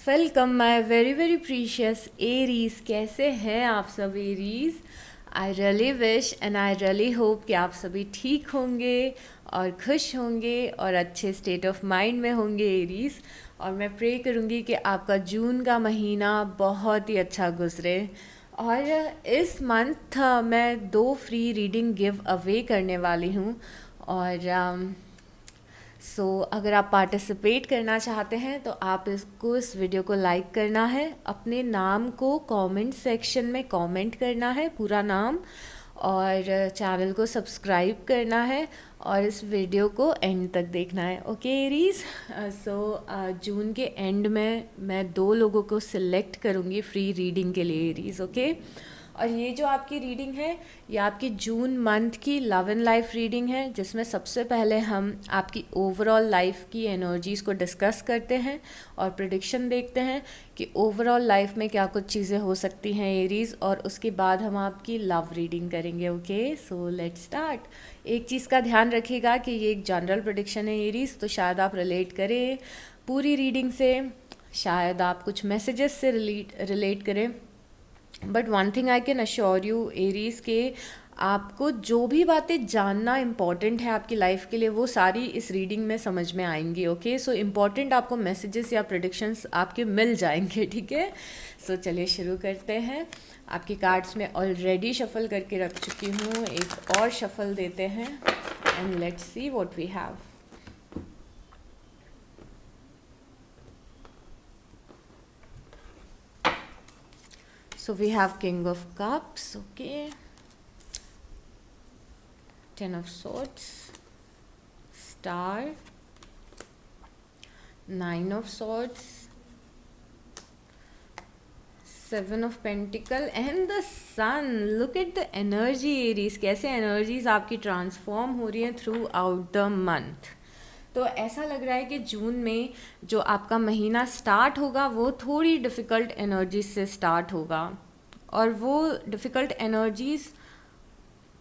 Welcome my very very precious Aries. कैसे हैं आप सब Aries? I really wish and I really hope कि आप सभी ठीक होंगे और खुश होंगे और अच्छे स्टेट ऑफ माइंड में होंगे एरीज। और मैं प्रे करूँगी कि आपका जून का महीना बहुत ही अच्छा गुजरे। और इस मंथ मैं 2 फ्री रीडिंग गिव अवे करने वाली हूँ। और अगर आप पार्टिसिपेट करना चाहते हैं तो आप इस वीडियो को लाइक करना है, अपने नाम को कमेंट सेक्शन में कमेंट करना है, पूरा नाम, और चैनल को सब्सक्राइब करना है और इस वीडियो को एंड तक देखना है। ओके एरीज, जून के एंड में मैं 2 लोगों को सिलेक्ट करूँगी फ्री रीडिंग के लिए एरीज। ओके, और ये जो आपकी रीडिंग है ये आपकी जून मंथ की लव एंड लाइफ रीडिंग है, जिसमें सबसे पहले हम आपकी ओवरऑल लाइफ की एनर्जीज़ को डिस्कस करते हैं और प्रिडिक्शन देखते हैं कि ओवरऑल लाइफ में क्या कुछ चीज़ें हो सकती हैं एरीज़, और उसके बाद हम आपकी लव रीडिंग करेंगे। Okay, so let's start. एक चीज़ का ध्यान रखिएगा कि ये एक जनरल प्रिडिक्शन है एरीज़, तो शायद आप रिलेट करें पूरी रीडिंग से, शायद आप कुछ मैसेजेस से रिलेट करें, but one thing I can assure you Aries के आपको जो भी बातें जानना इम्पॉर्टेंट है आपकी लाइफ के लिए वो सारी इस रीडिंग में समझ में आएंगी। ओके, सो इम्पॉर्टेंट आपको मैसेजेस या प्रेडिक्शंस आपके मिल जाएंगे। ठीक है, सो चलिए शुरू करते हैं। आपकी कार्ड्स में ऑलरेडी शफल करके रख चुकी हूँ, एक और शफल देते हैं and let's see what we have. So we have King of Cups, okay, Ten of Swords, Star, Nine of Swords, Seven of Pentacle and the Sun. Look at the energy Aries, कैसे energies आपकी transform हो रही हैं through out the month. तो ऐसा लग रहा है कि जून में जो आपका महीना स्टार्ट होगा वो थोड़ी डिफ़िकल्ट एनर्जीज से स्टार्ट होगा, और वो डिफ़िकल्ट एनर्जीज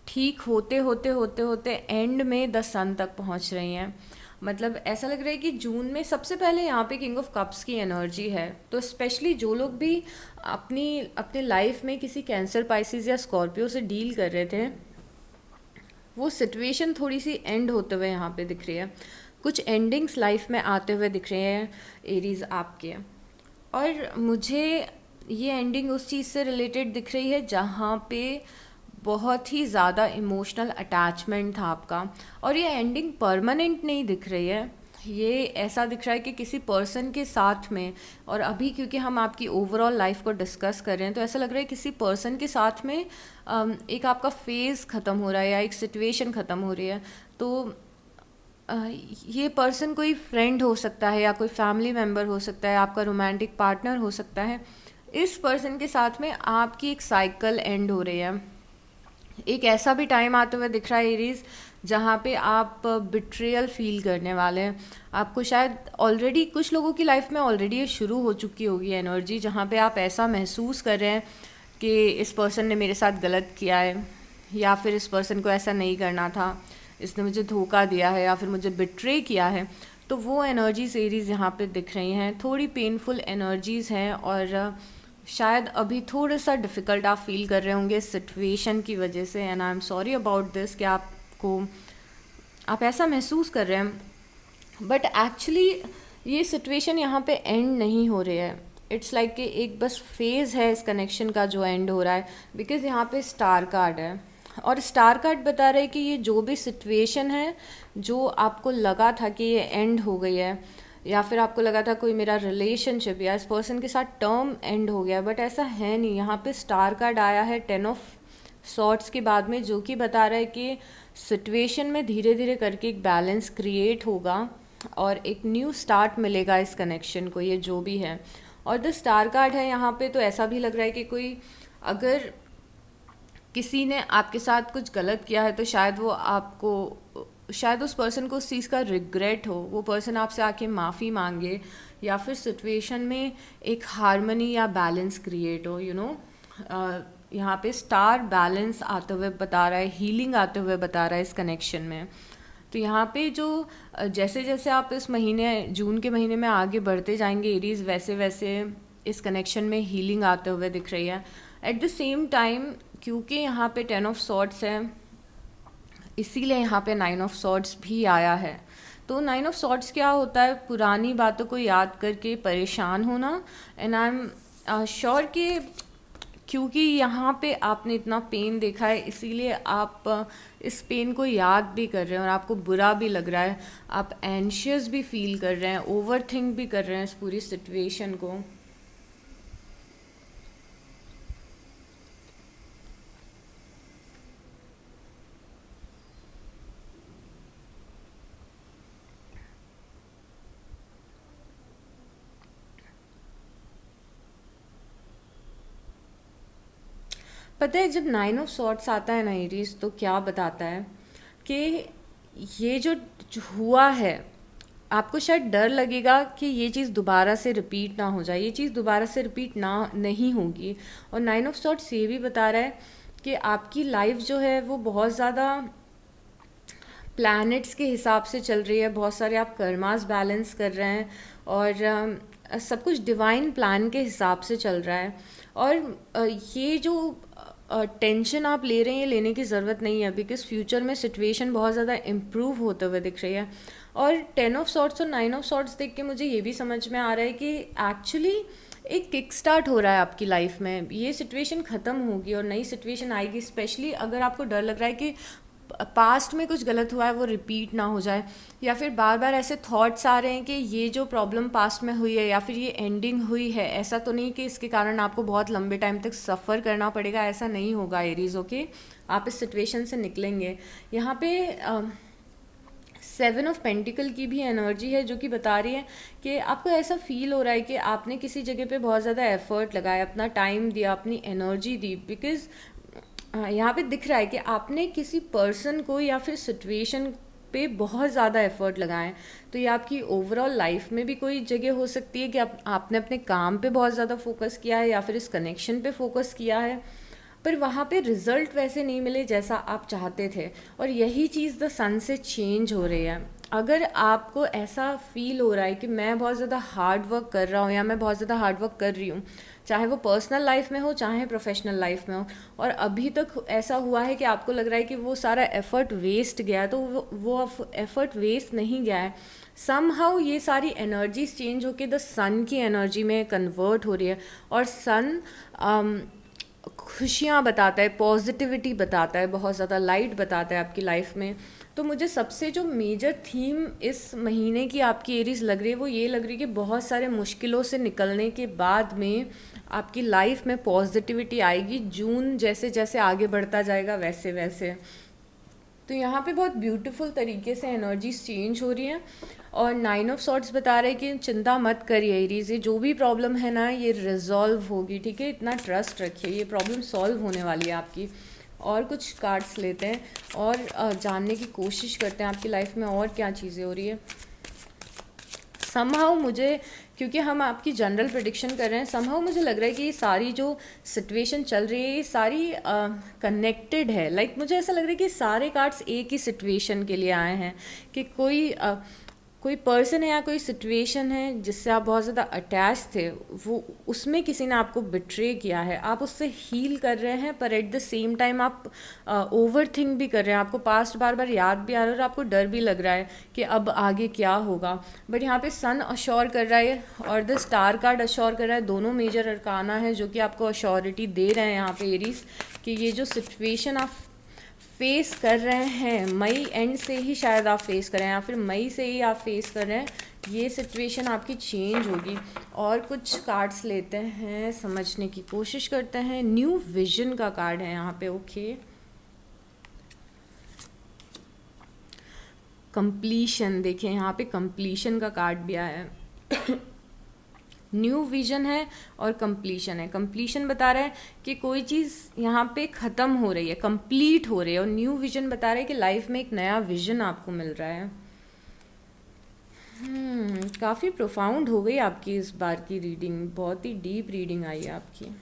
ठीक होते होते होते होते एंड में द सन तक पहुंच रही हैं। मतलब ऐसा लग रहा है कि जून में सबसे पहले यहाँ पे किंग ऑफ कप्स की एनर्जी है, तो स्पेशली जो लोग भी अपनी लाइफ में किसी कैंसर, पाइसिस या स्कॉर्पियो से डील कर रहे थे, वो सिचुएशन थोड़ी सी एंड होते हुए यहाँ पे दिख रही है। कुछ एंडिंग्स लाइफ में आते हुए दिख रहे हैं एरीज आपके, और मुझे ये एंडिंग उस चीज़ से रिलेटेड दिख रही है जहाँ पे बहुत ही ज़्यादा इमोशनल अटैचमेंट था आपका, और ये एंडिंग परमानेंट नहीं दिख रही है। ये ऐसा दिख रहा है कि किसी पर्सन के साथ में, और अभी क्योंकि हम आपकी ओवरऑल लाइफ को डिस्कस कर रहे हैं तो ऐसा लग रहा है किसी पर्सन के साथ में एक आपका फेज़ ख़त्म हो रहा है या एक सिचुएशन ख़त्म हो रही है। तो ये पर्सन कोई फ्रेंड हो सकता है या कोई फैमिली मेम्बर हो सकता है, आपका रोमांटिक पार्टनर हो सकता है। इस पर्सन के साथ में आपकी एक साइकिल एंड हो रही है। एक ऐसा भी टाइम आते हुए दिख रहा है एरीज जहाँ पे आप बिट्रेयल फील करने वाले हैं। आपको शायद ऑलरेडी, कुछ लोगों की लाइफ में ऑलरेडी ये शुरू हो चुकी होगी एनर्जी, जहाँ पे आप ऐसा महसूस कर रहे हैं कि इस पर्सन ने मेरे साथ गलत किया है, या फिर इस पर्सन को ऐसा नहीं करना था, इसने मुझे धोखा दिया है या फिर मुझे बिट्रे किया है। तो वो एनर्जीज एरीज यहाँ पे दिख रही हैं, थोड़ी पेनफुल एनर्जीज़ हैं, और शायद अभी थोड़ा सा डिफ़िकल्ट आप फील कर रहे होंगे सिचुएशन की वजह से, and I am sorry about this कि आप ऐसा महसूस कर रहे हैं। बट एक्चुअली ये सिचुएशन यहाँ पे एंड नहीं हो रही है। इट्स लाइक कि एक बस फेज़ है इस कनेक्शन का जो एंड हो रहा है, बिकॉज़ यहाँ पे स्टार कार्ड है, और स्टार कार्ड बता रहे हैं कि ये जो भी सिचुएशन है जो आपको लगा था कि ये एंड हो गई है, या फिर आपको लगा था कोई मेरा रिलेशनशिप या इस पर्सन के साथ टर्म एंड हो गया, बट ऐसा है नहीं। यहाँ पे स्टार कार्ड आया है 10 ऑफ सॉर्ट्स के बाद में, जो कि बता रहा है कि सिचुएशन में धीरे धीरे करके एक बैलेंस क्रिएट होगा और एक न्यू स्टार्ट मिलेगा इस कनेक्शन को, ये जो भी है। और द स्टार कार्ड है यहाँ पे, तो ऐसा भी लग रहा है कि कोई, अगर किसी ने आपके साथ कुछ गलत किया है तो शायद उस पर्सन को उस चीज़ का रिग्रेट हो, वो पर्सन आपसे आके माफ़ी मांगे, या फिर सिचुएशन में एक हार्मनी या बैलेंस क्रिएट हो। यहाँ पे स्टार बैलेंस आते हुए बता रहा है, हीलिंग आते हुए बता रहा है इस कनेक्शन में। तो यहाँ पे जो जैसे जैसे आप इस महीने जून के महीने में आगे बढ़ते जाएंगे एरीज, वैसे वैसे इस कनेक्शन में हीलिंग आते हुए दिख रही है। एट द सेम टाइम क्योंकि यहाँ पे 10 ऑफ सॉर्ड्स है, इसीलिए यहाँ पे 9 ऑफ सॉर्ड्स भी आया है। तो 9 ऑफ सॉर्ड्स क्या होता है, पुरानी बातों को याद करके परेशान होना। एंड आई एम श्योर कि क्योंकि यहाँ पे आपने इतना पेन देखा है, इसीलिए आप इस पेन को याद भी कर रहे हैं और आपको बुरा भी लग रहा है, आप एंशियस भी फील कर रहे हैं, ओवर थिंक भी कर रहे हैं इस पूरी सिचुएशन को। पता है जब 9 ऑफ सॉर्ट्स आता है ना एरीज, तो क्या बताता है कि ये जो हुआ है, आपको शायद डर लगेगा कि ये चीज़ दोबारा से रिपीट ना हो जाए, ये चीज़ दोबारा से रिपीट ना नहीं होगी। और 9 ऑफ सॉर्ट्स ये भी बता रहा है कि आपकी लाइफ जो है वो बहुत ज़्यादा प्लैनेट्स के हिसाब से चल रही है, बहुत सारे आप कर्मास बैलेंस कर रहे हैं और सब कुछ डिवाइन प्लान के हिसाब से चल रहा है। और ये जो टेंशन आप ले रहे हैं, ये लेने की ज़रूरत नहीं है, बिकॉज फ्यूचर में सिचुएशन बहुत ज़्यादा इम्प्रूव होते हुए दिख रही है। और 10 ऑफ सॉर्ट्स और 9 ऑफ सॉर्ट्स देख के मुझे ये भी समझ में आ रहा है कि एक्चुअली एक किक स्टार्ट हो रहा है आपकी लाइफ में, ये सिचुएशन ख़त्म होगी और नई सिचुएशन आएगी। स्पेशली अगर आपको डर लग रहा है कि पास्ट में कुछ गलत हुआ है वो रिपीट ना हो जाए, या फिर बार बार ऐसे थॉट्स आ रहे हैं कि ये जो प्रॉब्लम पास्ट में हुई है या फिर ये एंडिंग हुई है, ऐसा तो नहीं कि इसके कारण आपको बहुत लंबे टाइम तक सफ़र करना पड़ेगा, ऐसा नहीं होगा एरीज। ओके, आप इस सिचुएशन से निकलेंगे। यहाँ पे 7 ऑफ पेंटिकल की भी एनर्जी है जो कि बता रही है कि आपको ऐसा फील हो रहा है कि आपने किसी जगह पे बहुत ज़्यादा एफर्ट लगाया, अपना टाइम दिया, अपनी एनर्जी दी, बिकॉज यहाँ पे दिख रहा है कि आपने किसी पर्सन को या फिर सिचुएशन पे बहुत ज़्यादा एफर्ट लगाए। तो ये आपकी ओवरऑल लाइफ में भी कोई जगह हो सकती है कि आपने अपने काम पे बहुत ज़्यादा फोकस किया है या फिर इस कनेक्शन पे फोकस किया है, पर वहाँ पे रिजल्ट वैसे नहीं मिले जैसा आप चाहते थे। और यही चीज़ द सन से चेंज हो रही है। अगर आपको ऐसा फील हो रहा है कि मैं बहुत ज़्यादा हार्ड वर्क कर रहा हूँ या मैं बहुत ज़्यादा हार्ड वर्क कर रही हूँ, चाहे वो पर्सनल लाइफ में हो चाहे प्रोफेशनल लाइफ में हो, और अभी तक ऐसा हुआ है कि आपको लग रहा है कि वो सारा एफर्ट वेस्ट गया, तो वो एफर्ट वेस्ट नहीं गया है। समहाउ ये सारी एनर्जीज चेंज होके द सन की एनर्जी में कन्वर्ट हो रही है। और सन खुशियाँ बताता है, पॉजिटिविटी बताता है, बहुत ज़्यादा लाइट बताता है आपकी लाइफ में। तो मुझे सबसे जो मेजर थीम इस महीने की आपकी एरीज लग रही है वो ये लग रही है कि बहुत सारे मुश्किलों से निकलने के बाद में आपकी लाइफ में पॉजिटिविटी आएगी, जून जैसे जैसे आगे बढ़ता जाएगा वैसे वैसे। तो यहाँ पे बहुत ब्यूटीफुल तरीके से एनर्जीज चेंज हो रही हैं। और 9 ऑफ सॉर्ट्स बता रहे हैं कि चिंता मत करिए एरीज, ये जो भी प्रॉब्लम है ना ये रिजॉल्व होगी, ठीक है, इतना ट्रस्ट रखिए, ये प्रॉब्लम सॉल्व होने वाली है आपकी। और कुछ कार्ड्स लेते हैं और जानने की कोशिश करते हैं आपकी लाइफ में और क्या चीज़ें हो रही है। समहाउ मुझे, क्योंकि हम आपकी जनरल प्रेडिक्शन कर रहे हैं, समहाउ मुझे लग रहा है कि ये सारी जो सिचुएशन चल रही है ये सारी कनेक्टेड है। लाइक मुझे ऐसा लग रहा है कि सारे कार्ड्स एक ही सिचुएशन के लिए आए हैं कि कोई पर्सन है या कोई सिचुएशन है जिससे आप बहुत ज़्यादा अटैच थे, वो उसमें किसी ने आपको बिट्रे किया है, आप उससे हील कर रहे हैं, पर एट द सेम टाइम आप ओवर थिंक भी कर रहे हैं, आपको पास्ट बार बार याद भी आ रहा है और आपको डर भी लग रहा है कि अब आगे क्या होगा। बट यहाँ पे सन अश्योर कर रहा है और द स्टार कार्ड अश्योर कर रहा है, दोनों मेजर अरकाना है जो कि आपको अश्योरिटी दे रहे हैं यहाँ पे एरीज कि ये जो सिचुएशन आप फेस कर रहे हैं, मई एंड से ही शायद आप फेस कर रहे हैं या फिर मई से ही आप फेस कर रहे हैं, ये सिचुएशन आपकी चेंज होगी। और कुछ कार्ड्स लेते हैं, समझने की कोशिश करते हैं। न्यू विजन का कार्ड है यहाँ पे। ओके, कंप्लीशन, देखें यहाँ पे कंप्लीशन का कार्ड भी आया है। न्यू विजन है और कंप्लीशन है। कंप्लीशन बता रहा है कि कोई चीज़ यहाँ पे ख़त्म हो रही है, कंप्लीट हो रही है, और न्यू विजन बता रहा है कि लाइफ में एक नया विजन आपको मिल रहा है। काफ़ी प्रोफाउंड हो गई आपकी इस बार की रीडिंग, बहुत ही डीप रीडिंग आई है आपकी।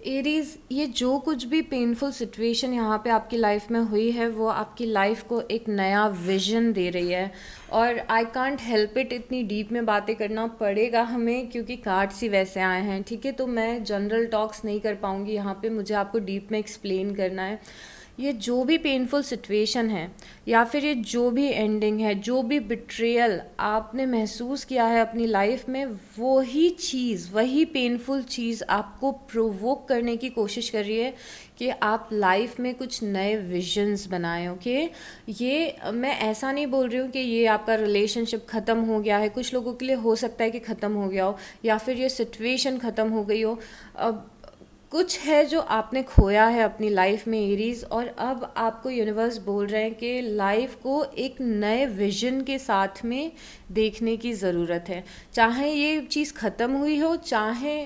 एरीज, ये जो कुछ भी पेनफुल सिचुएशन यहाँ पे आपकी लाइफ में हुई है वो आपकी लाइफ को एक नया विजन दे रही है। और आई कांट हेल्प इट, इतनी डीप में बातें करना पड़ेगा हमें क्योंकि कार्ड्स ही वैसे आए हैं, ठीक है। तो मैं जनरल टॉक्स नहीं कर पाऊँगी यहाँ पे, मुझे आपको डीप में एक्सप्लेन करना है। ये जो भी पेनफुल सिचुएशन है या फिर ये जो भी एंडिंग है, जो भी बिट्रेयल आपने महसूस किया है अपनी लाइफ में, वही पेनफुल चीज़ आपको प्रोवोक करने की कोशिश कर रही है कि आप लाइफ में कुछ नए विजन्स बनाएं। ओके, ये मैं ऐसा नहीं बोल रही हूँ कि ये आपका रिलेशनशिप ख़त्म हो गया है, कुछ लोगों के लिए हो सकता है कि ख़त्म हो गया हो या फिर ये सिचुएशन ख़त्म हो गई हो। अब कुछ है जो आपने खोया है अपनी लाइफ में एरीज, और अब आपको यूनिवर्स बोल रहे हैं कि लाइफ को एक नए विजन के साथ में देखने की ज़रूरत है। चाहे ये चीज़ ख़त्म हुई हो, चाहे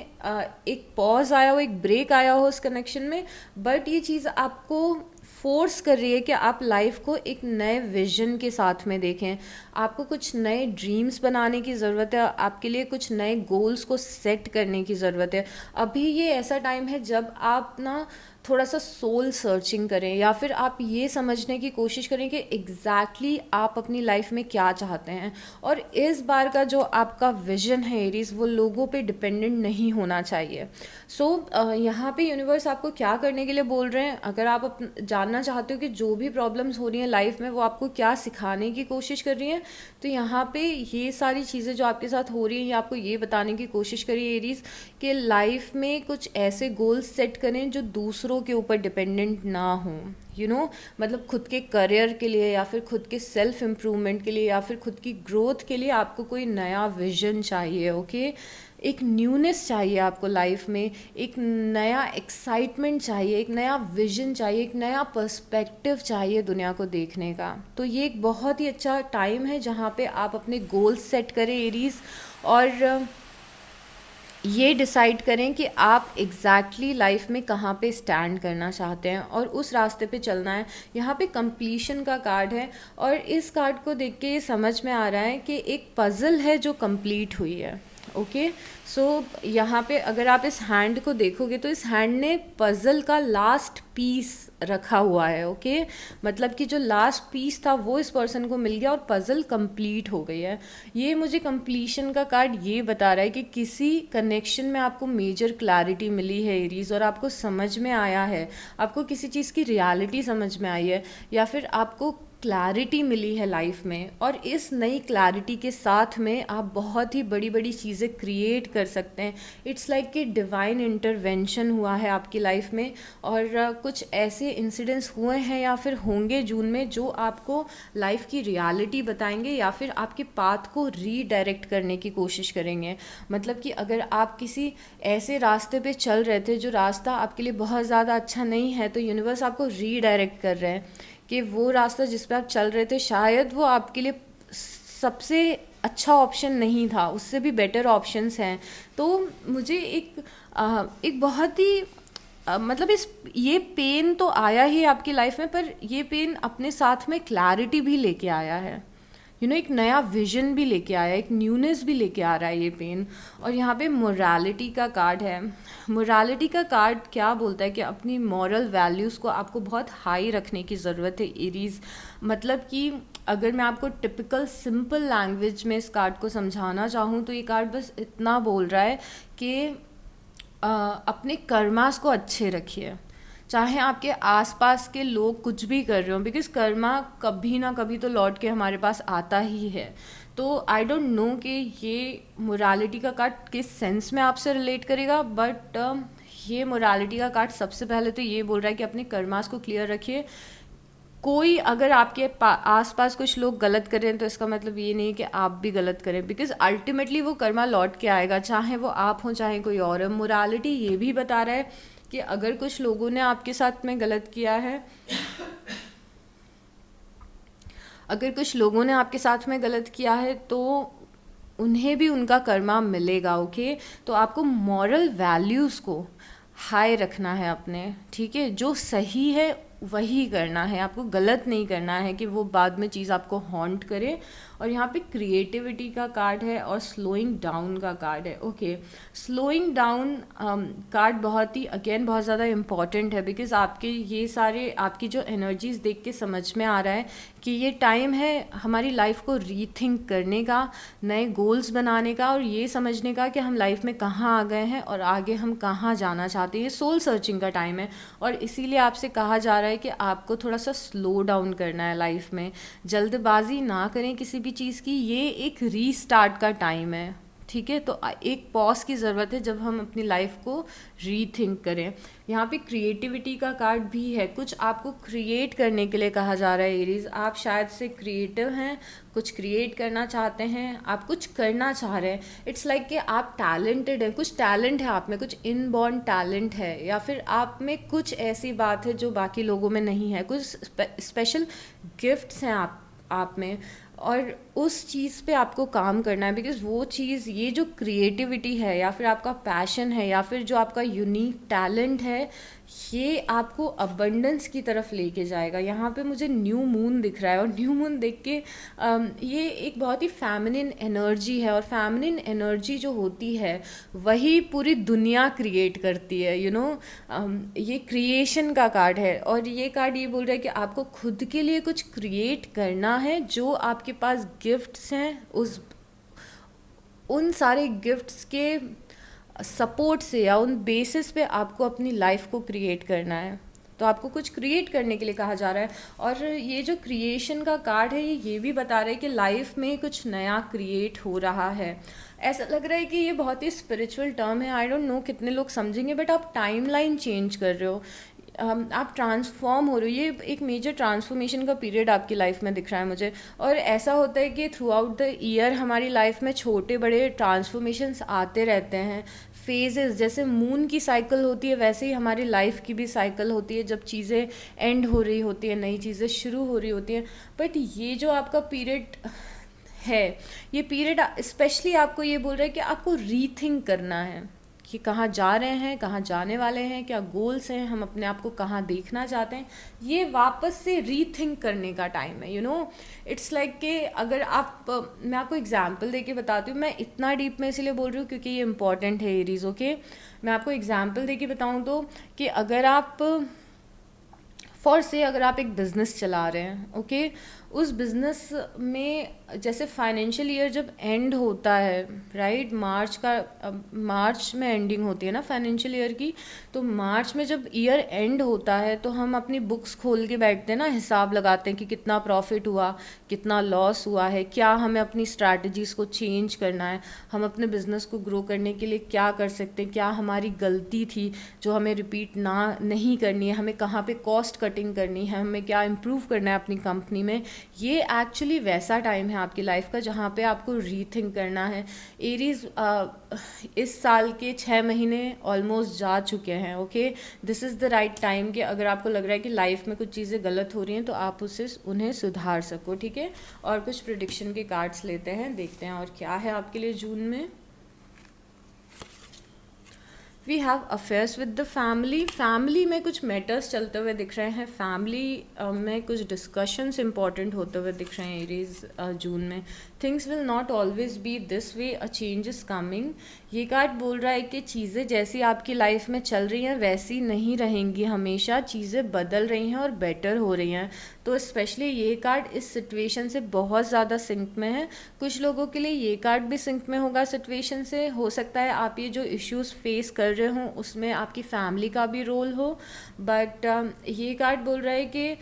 एक पॉज आया हो, एक ब्रेक आया हो उस कनेक्शन में, बट ये चीज़ आपको फोर्स कर रही है कि आप लाइफ को एक नए विजन के साथ में देखें। आपको कुछ नए ड्रीम्स बनाने की ज़रूरत है, आपके लिए कुछ नए गोल्स को सेट करने की ज़रूरत है। अभी ये ऐसा टाइम है जब आप ना थोड़ा सा सोल सर्चिंग करें या फिर आप ये समझने की कोशिश करें कि एग्जैक्टली आप अपनी लाइफ में क्या चाहते हैं। और इस बार का जो आपका विजन है एरीज, वो लोगों पे डिपेंडेंट नहीं होना चाहिए। सो यहाँ पे यूनिवर्स आपको क्या करने के लिए बोल रहे हैं, अगर आप जानना चाहते हो कि जो भी प्रॉब्लम्स हो रही हैं लाइफ में वो आपको क्या सिखाने की कोशिश कर रही हैं, तो यहाँ पे ये सारी चीज़ें जो आपके साथ हो रही हैं ये आपको ये बताने की कोशिश करिए एरीज कि लाइफ में कुछ ऐसे गोल्स सेट करें जो दूसरों के ऊपर डिपेंडेंट ना हो। मतलब खुद के करियर के लिए या फिर खुद के सेल्फ इम्प्रूवमेंट के लिए या फिर खुद की ग्रोथ के लिए आपको कोई नया विजन चाहिए। ओके, एक न्यूनेस चाहिए आपको लाइफ में, एक नया एक्साइटमेंट चाहिए, एक नया विजन चाहिए, एक नया पर्सपेक्टिव चाहिए दुनिया को देखने का। तो ये एक बहुत ही अच्छा टाइम है जहाँ पे आप अपने गोल्स सेट करें एरीज, और ये डिसाइड करें कि आप एग्जैक्टली लाइफ में कहाँ पे स्टैंड करना चाहते हैं और उस रास्ते पे चलना है। यहाँ पे कंप्लीशन का कार्ड है और इस कार्ड को देख के ये समझ में आ रहा है कि एक पज़ल है जो कंप्लीट हुई है। ओके, सो यहाँ पे अगर आप इस हैंड को देखोगे तो इस हैंड ने पज़ल का लास्ट पीस रखा हुआ है। ओके, मतलब कि जो लास्ट पीस था वो इस पर्सन को मिल गया और पज़ल कंप्लीट हो गई है। ये मुझे कंप्लीशन का कार्ड ये बता रहा है कि किसी कनेक्शन में आपको मेजर क्लैरिटी मिली है एरीज, और आपको समझ में आया है, आपको किसी चीज़ की रियलिटी समझ में आई है या फिर आपको क्लैरिटी मिली है लाइफ में, और इस नई क्लैरिटी के साथ में आप बहुत ही बड़ी बड़ी चीज़ें क्रिएट कर सकते हैं। इट्स लाइक कि डिवाइन इंटरवेंशन हुआ है आपकी लाइफ में, और कुछ ऐसे इंसिडेंट्स हुए हैं या फिर होंगे जून में जो आपको लाइफ की रियलिटी बताएंगे या फिर आपके पाथ को रीडायरेक्ट करने की कोशिश करेंगे। मतलब कि अगर आप किसी ऐसे रास्ते पे चल रहे थे जो रास्ता आपके लिए बहुत ज़्यादा अच्छा नहीं है, तो यूनिवर्स आपको रीडायरेक्ट कर रहे हैं कि वो रास्ता जिस पे आप चल रहे थे शायद वो आपके लिए सबसे अच्छा ऑप्शन नहीं था, उससे भी बेटर ऑप्शंस हैं। तो मुझे एक बहुत ही मतलब ये पेन तो आया ही आपकी लाइफ में, पर ये पेन अपने साथ में क्लैरिटी भी लेके आया है। एक नया विजन भी लेके आया है, एक न्यूनेस भी लेके आ रहा है ये पेन। और यहाँ पे मोरालिटी का कार्ड है। मोरालिटी का कार्ड क्या बोलता है कि अपनी मॉरल वैल्यूज़ को आपको बहुत हाई रखने की ज़रूरत है एरीज। मतलब कि अगर मैं आपको टिपिकल सिंपल लैंग्वेज में इस कार्ड को समझाना चाहूँ तो ये कार्ड बस इतना बोल रहा है कि अपने कर्मास को अच्छे रखिए, चाहे आपके आसपास के लोग कुछ भी कर रहे हो, बिकॉज कर्मा कभी ना कभी तो लौट के हमारे पास आता ही है। तो आई डोंट नो कि ये मोरालिटी का कार्ड किस सेंस में आपसे रिलेट करेगा, बट ये मोरालिटी का कार्ड सबसे पहले तो ये बोल रहा है कि अपने कर्मास को क्लियर रखिए। कोई अगर आपके आसपास कुछ लोग गलत करें तो इसका मतलब ये नहीं कि आप भी गलत करें, बिकॉज अल्टीमेटली वो कर्मा लौट के आएगा, चाहे वो आप हों चाहे कोई और। मोरालिटी ये भी बता रहा है कि अगर कुछ लोगों ने आपके साथ में गलत किया है, अगर कुछ लोगों ने आपके साथ में गलत किया है तो उन्हें भी उनका कर्मा मिलेगा। ओके, तो आपको मॉरल वैल्यूज़ को हाई रखना है अपने, ठीक है। जो सही है वही करना है, आपको गलत नहीं करना है कि वो बाद में चीज़ आपको हॉन्ट करे। और यहाँ पे क्रिएटिविटी का कार्ड है और स्लोइंग डाउन का कार्ड है। ओके, स्लोइंग डाउन कार्ड बहुत ही अगेन बहुत ज़्यादा इम्पॉर्टेंट है, बिकॉज आपके ये सारे आपकी जो एनर्जीज देख के समझ में आ रहा है कि ये टाइम है हमारी लाइफ को रीथिंक करने का, नए गोल्स बनाने का, और ये समझने का कि हम लाइफ में कहाँ आ गए हैं और आगे हम कहाँ जाना चाहते हैं। ये सोल सर्चिंग का टाइम है, और इसीलिए आपसे कहा जा रहा है कि आपको थोड़ा सा स्लो डाउन करना है लाइफ में, जल्दबाजी ना करें किसी भी चीज़ की। ये एक रीस्टार्ट का टाइम है, ठीक है। तो एक पॉज की ज़रूरत है जब हम अपनी लाइफ को रीथिंक करें। यहाँ पे क्रिएटिविटी का कार्ड भी है, कुछ आपको क्रिएट करने के लिए कहा जा रहा है एरीज। आप शायद से क्रिएटिव हैं, कुछ क्रिएट करना चाहते हैं, आप कुछ करना चाह रहे हैं। इट्स लाइक कि आप टैलेंटेड हैं, कुछ टैलेंट है आप में, कुछ इनबॉर्न टैलेंट है, या फिर आप में कुछ ऐसी बात है जो बाकी लोगों में नहीं है, कुछ स्पेशल गिफ्ट्स हैं आप में, और उस चीज़ पे आपको काम करना है। बिकॉज वो चीज़, ये जो क्रिएटिविटी है या फिर आपका पैशन है या फिर जो आपका यूनिक टैलेंट है, ये आपको अबंडेंस की तरफ लेके जाएगा। यहाँ पे मुझे न्यू मून दिख रहा है, और न्यू मून देख के ये एक बहुत ही फेमिनिन एनर्जी है, और फेमिनिन एनर्जी जो होती है वही पूरी दुनिया क्रिएट करती है, यू नो। ये क्रिएशन का कार्ड है, और ये कार्ड ये बोल रहा है कि आपको खुद के लिए कुछ क्रिएट करना है। जो आपके पास गिफ्ट्स हैं, उन सारे गिफ्ट्स के सपोर्ट से या उन बेसिस पे आपको अपनी लाइफ को क्रिएट करना है। तो आपको कुछ क्रिएट करने के लिए कहा जा रहा है। और ये जो क्रिएशन का कार्ड है ये भी बता रहा है कि लाइफ में कुछ नया क्रिएट हो रहा है। ऐसा लग रहा है कि ये बहुत ही स्पिरिचुअल टर्म है, आई डोंट नो कितने लोग समझेंगे, बट आप टाइमलाइन चेंज कर रहे हो, आप ट्रांसफॉर्म हो रहे हो। ये एक मेजर ट्रांसफॉर्मेशन का पीरियड आपकी लाइफ में दिख रहा है मुझे। और ऐसा होता है कि थ्रू आउट द ईयर हमारी लाइफ में छोटे बड़े ट्रांसफॉर्मेशंस आते रहते हैं, फेजेस। जैसे मून की साइकिल होती है वैसे ही हमारी लाइफ की भी साइकिल होती है, जब चीज़ें एंड हो रही होती हैं, नई चीज़ें शुरू हो रही होती हैं। बट ये जो आपका पीरियड है, ये पीरियड स्पेशली आपको ये बोल रहा है कि आपको रीथिंक करना है कि कहाँ जा रहे हैं, कहाँ जाने वाले हैं, क्या गोल्स हैं, हम अपने आप को कहाँ देखना चाहते हैं। ये वापस से रीथिंक करने का टाइम है, यू नो। इट्स लाइक कि अगर आप मैं आपको एग्जांपल देके बताती हूँ। मैं इतना डीप में इसलिए बोल रही हूँ क्योंकि ये इंपॉर्टेंट है एरीज। ओके, मैं आपको एग्जांपल देके बताऊँ तो कि अगर आप अगर आप एक बिज़नेस चला रहे हैं, ओके, उस बिज़नेस में जैसे फाइनेंशियल ईयर जब एंड होता है, राइट, मार्च में एंडिंग होती है ना फाइनेंशियल ईयर की। तो मार्च में जब ईयर एंड होता है तो हम अपनी बुक्स खोल के बैठते हैं ना, हिसाब लगाते हैं कि कितना प्रॉफिट हुआ, कितना लॉस हुआ है, क्या हमें अपनी स्ट्रैटेजीज़ को चेंज करना है, हम अपने बिज़नेस को ग्रो करने के लिए क्या कर सकते हैं, क्या हमारी गलती थी जो हमें रिपीट नहीं करनी है, हमें कहाँ पे कॉस्ट कटिंग करनी है, हमें क्या इम्प्रूव करना है अपनी कंपनी में। ये एक्चुअली वैसा टाइम है आपकी लाइफ का जहाँ पे आपको रीथिंक करना है। एरीज इस साल के 6 महीने ऑलमोस्ट जा चुके हैं। Okay, this is the right time कि अगर आपको लग रहा है कि लाइफ में कुछ चीज़ें गलत हो रही हैं तो आप उन्हें सुधार सको, ठीक है। और कुछ प्रेडिक्शन के कार्ड्स लेते हैं, देखते हैं और क्या है आपके लिए जून में। We have affairs with the family में कुछ मैटर्स चलते हुए दिख रहे हैं, फैमिली में कुछ डिस्कशंस इंपॉर्टेंट होते हुए दिख रहे हैं एरीज जून में। Things will not always be this way, a change is coming. ये कार्ड बोल रहा है कि चीज़ें जैसी आपकी लाइफ में चल रही हैं वैसी नहीं रहेंगी हमेशा, चीज़ें बदल रही हैं और बेटर हो रही हैं। तो स्पेशली ये कार्ड इस सिचुएशन से बहुत ज़्यादा सिंक में है। कुछ लोगों के लिए ये कार्ड भी सिंक में होगा सिचुएशन से। हो सकता है आप ये जो इश्यूज़ फेस कर रहे हों उसमें आपकी फैमिली का भी रोल हो, बट ये कार्ड बोल रहा है कि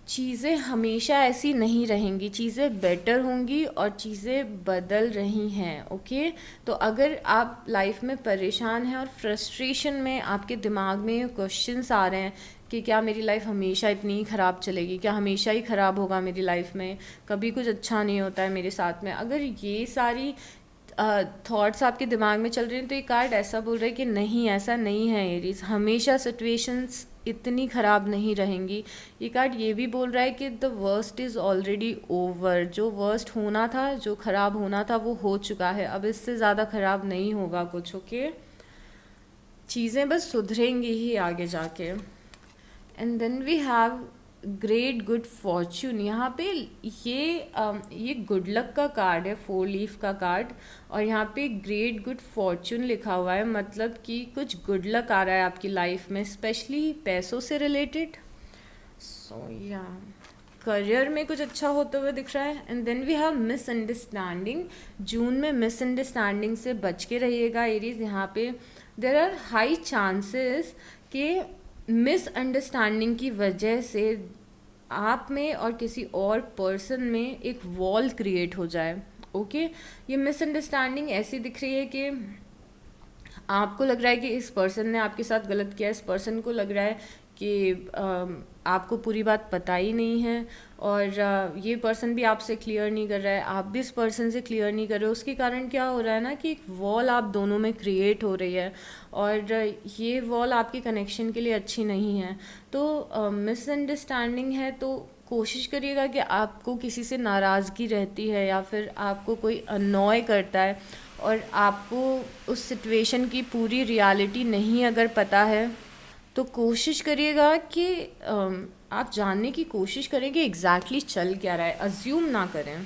चीज़ें हमेशा ऐसी नहीं रहेंगी, चीज़ें बेटर होंगी और चीज़ें बदल रही हैं। ओके, तो अगर आप लाइफ में परेशान हैं और फ्रस्ट्रेशन में आपके दिमाग में क्वेश्चंस आ रहे हैं कि क्या मेरी लाइफ हमेशा इतनी ही ख़राब चलेगी, क्या हमेशा ही ख़राब होगा मेरी लाइफ में, कभी कुछ अच्छा नहीं होता है मेरे साथ में, अगर ये सारी थॉट्स आपके दिमाग में चल रहे हैं तो ये कार्ड ऐसा बोल रहा है कि नहीं, ऐसा नहीं है एरीज, हमेशा सिचुएशंस इतनी ख़राब नहीं रहेंगी। ये कार्ड ये भी बोल रहा है कि the worst is already over, जो वर्स्ट होना था, जो ख़राब होना था वो हो चुका है, अब इससे ज़्यादा ख़राब नहीं होगा कुछ। ओके, चीज़ें बस सुधरेंगी ही आगे जाके। And then we have great good fortune. यहाँ पे ये गुड लक का कार्ड है, 4 लीफ का कार्ड, और यहाँ पे ग्रेट गुड फॉर्च्यून लिखा हुआ है, मतलब कि कुछ गुड लक आ रहा है आपकी लाइफ में, स्पेशली पैसों से रिलेटेड। सो या करियर में कुछ अच्छा होते हुए दिख रहा है। And then we have misunderstanding. June में मिसअंडरस्टैंडिंग से बच के रहिएगा एरीज। यहाँ पे देर आर हाई चांसेस कि मिसअंडरस्टैंडिंग की वजह से आप में और किसी और पर्सन में एक वॉल क्रिएट हो जाए। ओके ये मिसअंडरस्टैंडिंग ऐसी दिख रही है कि आपको लग रहा है कि इस पर्सन ने आपके साथ गलत किया, इस पर्सन को लग रहा है कि आपको पूरी बात पता ही नहीं है, और ये पर्सन भी आपसे क्लियर नहीं कर रहा है, आप भी इस पर्सन से क्लियर नहीं कर रहे हो। उसके कारण क्या हो रहा है ना कि एक वॉल आप दोनों में क्रिएट हो रही है, और ये वॉल आपके कनेक्शन के लिए अच्छी नहीं है। तो मिसअंडरस्टैंडिंग है, तो कोशिश करिएगा कि आपको किसी से नाराज़गी रहती है या फिर आपको कोई अनॉय करता है और आपको उस सिचुएशन की पूरी रियलिटी नहीं अगर पता है, तो कोशिश करिएगा कि आप जानने की कोशिश करें कि एग्जैक्टली चल क्या रहा है, अज्यूम ना करें।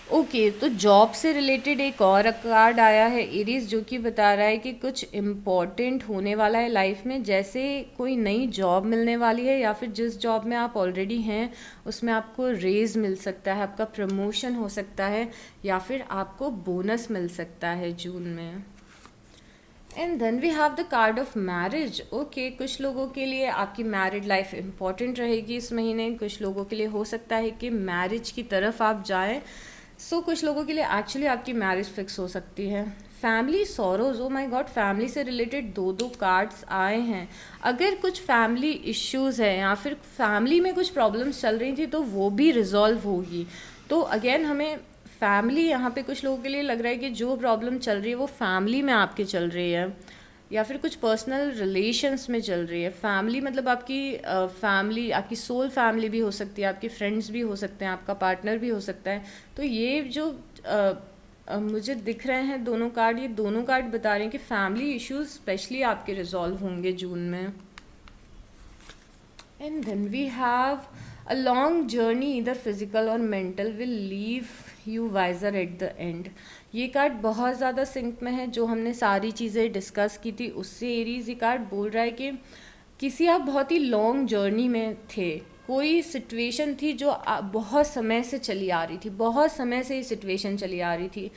ओके तो जॉब से रिलेटेड एक और कार्ड आया है एरीज, जो कि बता रहा है कि कुछ इम्पॉर्टेंट होने वाला है लाइफ में, जैसे कोई नई जॉब मिलने वाली है, या फिर जिस जॉब में आप ऑलरेडी हैं उसमें आपको रेज मिल सकता है, आपका प्रमोशन हो सकता है, या फिर आपको बोनस मिल सकता है जून में। And then we have the card of marriage. Okay कुछ लोगों के लिए आपकी मैरिड लाइफ इम्पॉर्टेंट रहेगी इस महीने, कुछ लोगों के लिए हो सकता है कि मैरिज की तरफ आप जाएं। कुछ लोगों के लिए एक्चुअली आपकी मैरिज फिक्स हो सकती है। Family sorrows, oh my God, family से रिलेटेड दो कार्ड्स आए हैं। अगर कुछ फैमिली इश्यूज है या फिर फैमिली में कुछ प्रॉब्लम्स चल रही थी तो वो भी रिजॉल्व होगी। तो अगेन हमें फैमिली, यहाँ पे कुछ लोगों के लिए लग रहा है कि जो प्रॉब्लम चल रही है वो फैमिली में आपके चल रही है, या फिर कुछ पर्सनल रिलेशंस में चल रही है। फैमिली मतलब आपकी फैमिली, आपकी सोल फैमिली भी हो सकती है, आपके फ्रेंड्स भी हो सकते हैं, आपका पार्टनर भी हो सकता है। तो ये जो मुझे दिख रहे हैं दोनों कार्ड, ये दोनों कार्ड बता रहे हैं कि फैमिली इश्यूज स्पेशली आपके रिजॉल्व होंगे जून में। And then we have a long journey इधर फिजिकल और mental will leave you wiser at the end. ये कार्ड बहुत ज़्यादा सिंक में है, जो हमने सारी चीज़ें डिस्कस की थी उससे एरीज। ये कार्ड बोल रहा है कि किसी आप बहुत ही लॉन्ग जर्नी में थे, कोई सिचुएशन थी जो बहुत समय से चली आ रही थी, बहुत समय से ये सिचुएशन चली आ रही थी,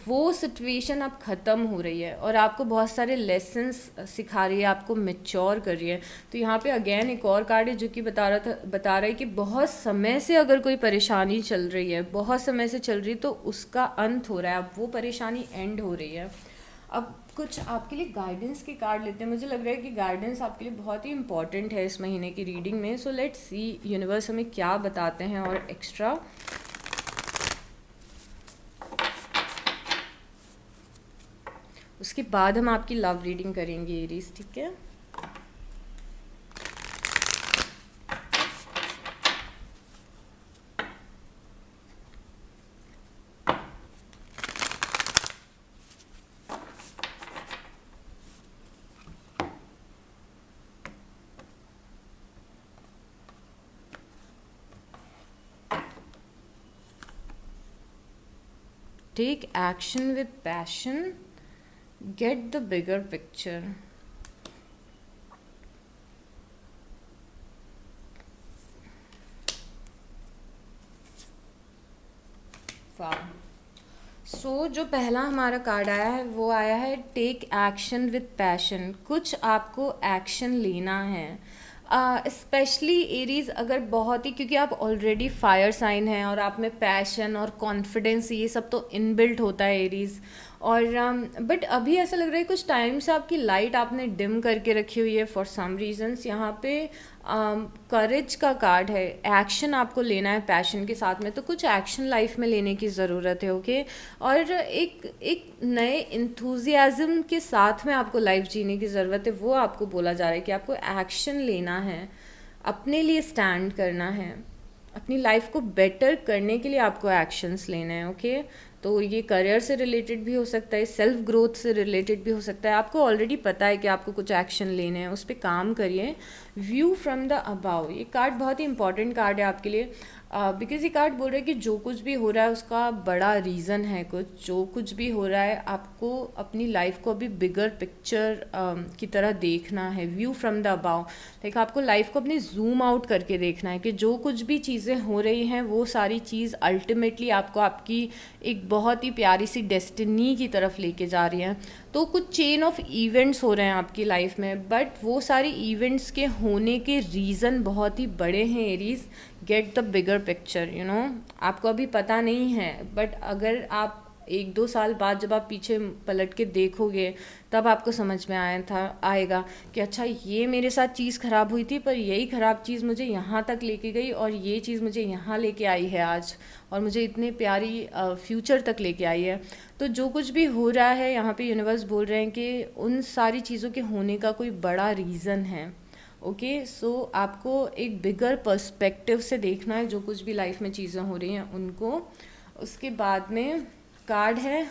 वो सिचुएशन अब ख़त्म हो रही है और आपको बहुत सारे लेसन्स सिखा रही है, आपको मैच्योर कर रही है। तो यहाँ पे अगेन एक और कार्ड है जो कि बता रहा है कि बहुत समय से अगर कोई परेशानी चल रही है, बहुत समय से चल रही, तो उसका अंत हो रहा है, अब वो परेशानी एंड हो रही है। अब कुछ आपके लिए गाइडेंस के कार्ड लेते हैं। मुझे लग रहा है कि गाइडेंस आपके लिए बहुत ही इंपॉर्टेंट है इस महीने की रीडिंग में। सो लेट्स सी यूनिवर्स हमें क्या बताते हैं और एक्स्ट्रा। उसके बाद हम आपकी लव रीडिंग करेंगे एरीज, ठीक है। Take action with passion, get the bigger picture. सो जो पहला हमारा कार्ड आया है वो आया है टेक एक्शन विथ पैशन। कुछ आपको एक्शन लेना है, स्पेशली एरीज अगर बहुत ही, क्योंकि आप ऑलरेडी फायर साइन हैं और आप में पैशन और कॉन्फिडेंस ये सब तो इनबिल्ट होता है एरीज। और बट अभी ऐसा लग रहा है कुछ टाइम से आपकी लाइट आपने डिम करके रखी हुई है फॉर सम रीजंस। यहाँ पे करेज का कार्ड है, एक्शन आपको लेना है पैशन के साथ में, तो कुछ एक्शन लाइफ में लेने की ज़रूरत है। ओके और एक नए इंथुजियाज़म के साथ में आपको लाइफ जीने की ज़रूरत है, वो आपको बोला जा रहा है कि आपको एक्शन लेना है, अपने लिए स्टैंड करना है, अपनी लाइफ को बेटर करने के लिए आपको एक्शंस लेने हैं। ओके तो ये करियर से रिलेटेड भी हो सकता है, सेल्फ ग्रोथ से रिलेटेड भी हो सकता है। आपको ऑलरेडी पता है कि आपको कुछ एक्शन लेने हैं, उस पर काम करिए। व्यू फ्रॉम द अबाव, ये कार्ड बहुत ही इंपॉर्टेंट कार्ड है आपके लिए, बिकॉज ये कार्ड बोल रहा है कि जो कुछ भी हो रहा है उसका बड़ा रीज़न है। जो कुछ भी हो रहा है आपको अपनी लाइफ को अभी बिगर पिक्चर की तरह देखना है। View from the above, like आपको लाइफ को अपनी जूम आउट करके देखना है कि जो कुछ भी चीज़ें हो रही हैं वो सारी चीज़ अल्टीमेटली आपको आपकी एक बहुत ही प्यारी सी डेस्टिनी की तरफ लेके जा रही हैं। तो कुछ चेन ऑफ इवेंट्स हो रहे हैं आपकी लाइफ में, बट वो सारे इवेंट्स के होने के रीज़न बहुत ही बड़े हैं Aries. Get the bigger picture, you know, आपको अभी पता नहीं है, बट अगर आप 1-2 साल बाद जब आप पीछे पलट के देखोगे तब आपको समझ में आएगा कि अच्छा ये मेरे साथ चीज़ ख़राब हुई थी, पर यही ख़राब चीज़ मुझे यहाँ तक लेके गई और ये चीज़ मुझे यहाँ लेके आई है आज, और मुझे इतने प्यारी फ्यूचर तक लेके आई है। तो जो कुछ भी हो रहा है यहाँ पे यूनिवर्स बोल रहे हैं कि उन सारी चीज़ों के होने का कोई बड़ा रीज़न है। ओके, सो आपको एक बिगर पर्सपेक्टिव से देखना है जो कुछ भी लाइफ में चीज़ें हो रही हैं उनको। उसके बाद में कार्ड है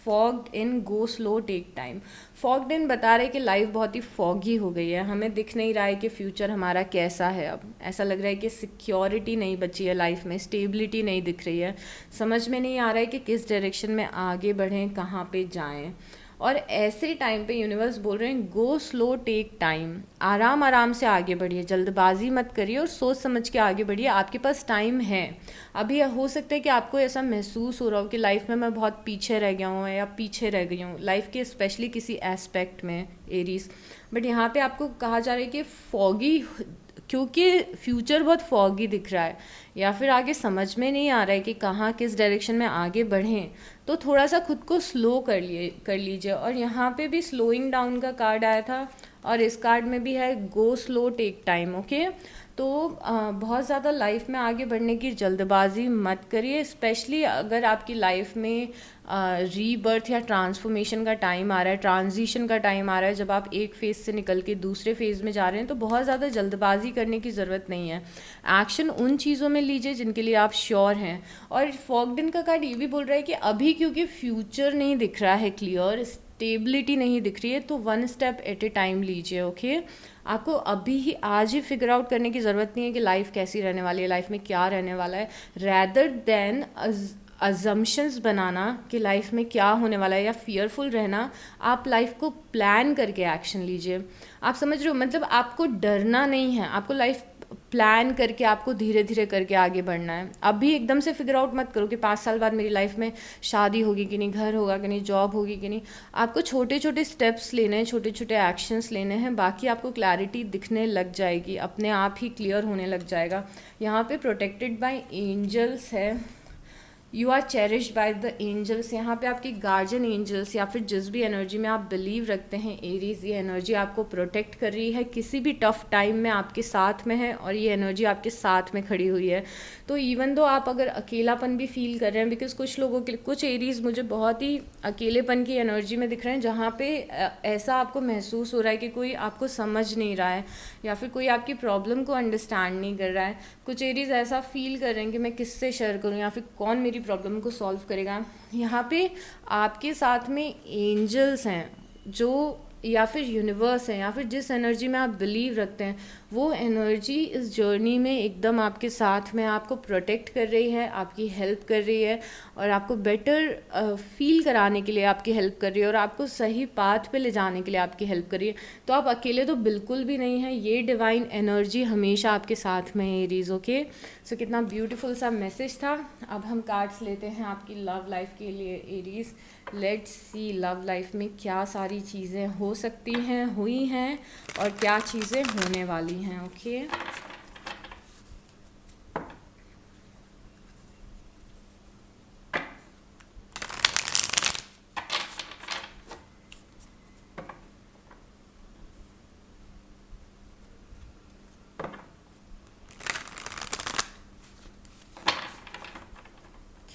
fogged in, go slow, take time. Fogged in बता रहे कि लाइफ बहुत ही फॉगी हो गई है, हमें दिख नहीं रहा है कि फ्यूचर हमारा कैसा है। अब ऐसा लग रहा है कि सिक्योरिटी नहीं बची है लाइफ में, स्टेबिलिटी नहीं दिख रही है, समझ में नहीं आ रहा है कि किस डायरेक्शन में आगे बढ़ें, कहाँ पे जाएं। और ऐसे टाइम पे यूनिवर्स बोल रहे हैं गो स्लो, टेक टाइम, आराम आराम से आगे बढ़िए, जल्दबाजी मत करिए और सोच समझ के आगे बढ़िए। आपके पास टाइम है। अभी हो सकता है कि आपको ऐसा महसूस हो रहा हो कि लाइफ में मैं बहुत पीछे रह गया हूँ या पीछे रह गई हूँ लाइफ के स्पेशली किसी एस्पेक्ट में एरीज, बट यहाँ पे आपको कहा जा रहा है कि फॉगी, क्योंकि फ्यूचर बहुत फॉगी दिख रहा है या फिर आगे समझ में नहीं आ रहा है कि कहाँ किस डायरेक्शन में आगे बढ़ें, तो थोड़ा सा खुद को स्लो कर लीजिए। और यहाँ पे भी स्लोइंग डाउन का कार्ड आया था और इस कार्ड में भी है go slow, take time. Okay, तो बहुत ज़्यादा लाइफ में आगे बढ़ने की जल्दबाजी मत करिए, स्पेशली अगर आपकी लाइफ में रीबर्थ या ट्रांसफॉर्मेशन का टाइम आ रहा है, ट्रांजिशन का टाइम आ रहा है, जब आप एक फेज़ से निकल के दूसरे फेज़ में जा रहे हैं, तो बहुत ज़्यादा जल्दबाजी करने की ज़रूरत नहीं है। एक्शन उन चीज़ों में लीजिए जिनके लिए आप श्योर हैं। और फॉग्ड इन का कार्ड ये भी बोल रहा है कि अभी क्योंकि फ्यूचर नहीं दिख रहा है क्लियर, स्टेबिलिटी नहीं दिख रही है, तो one step at A time लीजिए। ओके, आपको अभी ही आज ही फिगर आउट करने की ज़रूरत नहीं है कि लाइफ कैसी रहने वाली है, लाइफ में क्या रहने वाला है, रैदर देन अजम्पशंस बनाना कि लाइफ में क्या होने वाला है या फियरफुल रहना। आप लाइफ को प्लान करके एक्शन लीजिए। आप समझ रहे हो, मतलब आपको डरना नहीं है, आपको लाइफ प्लान करके आपको धीरे धीरे करके आगे बढ़ना है। अभी एकदम से फिगर आउट मत करो कि 5 साल बाद मेरी लाइफ में शादी होगी कि नहीं, घर होगा कि नहीं, जॉब होगी कि नहीं। आपको छोटे छोटे स्टेप्स लेने हैं, छोटे छोटे एक्शंस लेने हैं, बाकी आपको क्लैरिटी दिखने लग जाएगी, अपने आप ही क्लियर होने लग जाएगा। यहाँ पे प्रोटेक्टेड बाय एंजल्स है, you are cherished by the angels. यहाँ पे आपकी गार्जियन एंजल्स या फिर जिस भी एनर्जी में आप बिलीव रखते हैं एरीज, ये एनर्जी आपको प्रोटेक्ट कर रही है, किसी भी टफ टाइम में आपके साथ में है और ये एनर्जी आपके साथ में खड़ी हुई है। तो इवन दो आप अगर अकेलापन भी फील कर रहे हैं, बिकॉज कुछ लोगों के, कुछ एरीज मुझे बहुत ही अकेलेपन की एनर्जी में दिख रहे हैं, जहाँ पे ऐसा आपको महसूस हो रहा है कि कोई आपको समझ नहीं रहा है या फिर कोई आपकी प्रॉब्लम को अंडरस्टैंड नहीं कर रहा है। कुछ एरीज ऐसा फील कर रहे हैं कि मैं किससे शेयर करूँ या फिर कौन मेरी प्रॉब्लम को सॉल्व करेगा। यहाँ पे आपके साथ में एंजल्स हैं जो, या फिर यूनिवर्स है, या फिर जिस एनर्जी में आप बिलीव रखते हैं, वो एनर्जी इस जर्नी में एकदम आपके साथ में, आपको प्रोटेक्ट कर रही है, आपकी हेल्प कर रही है और आपको बेटर फील कराने के लिए आपकी हेल्प कर रही है और आपको सही पाथ पे ले जाने के लिए आपकी हेल्प कर रही है। तो आप अकेले तो बिल्कुल भी नहीं हैं, ये डिवाइन एनर्जी हमेशा आपके साथ में है एरीज। ओके, सो कितना ब्यूटीफुल सा मैसेज था। अब हम कार्ड्स लेते हैं आपकी लव लाइफ के लिए Aries. Let's see love life में क्या सारी चीज़ें हो सकती हैं, हुई हैं और क्या चीज़ें होने वाली हैं। Okay,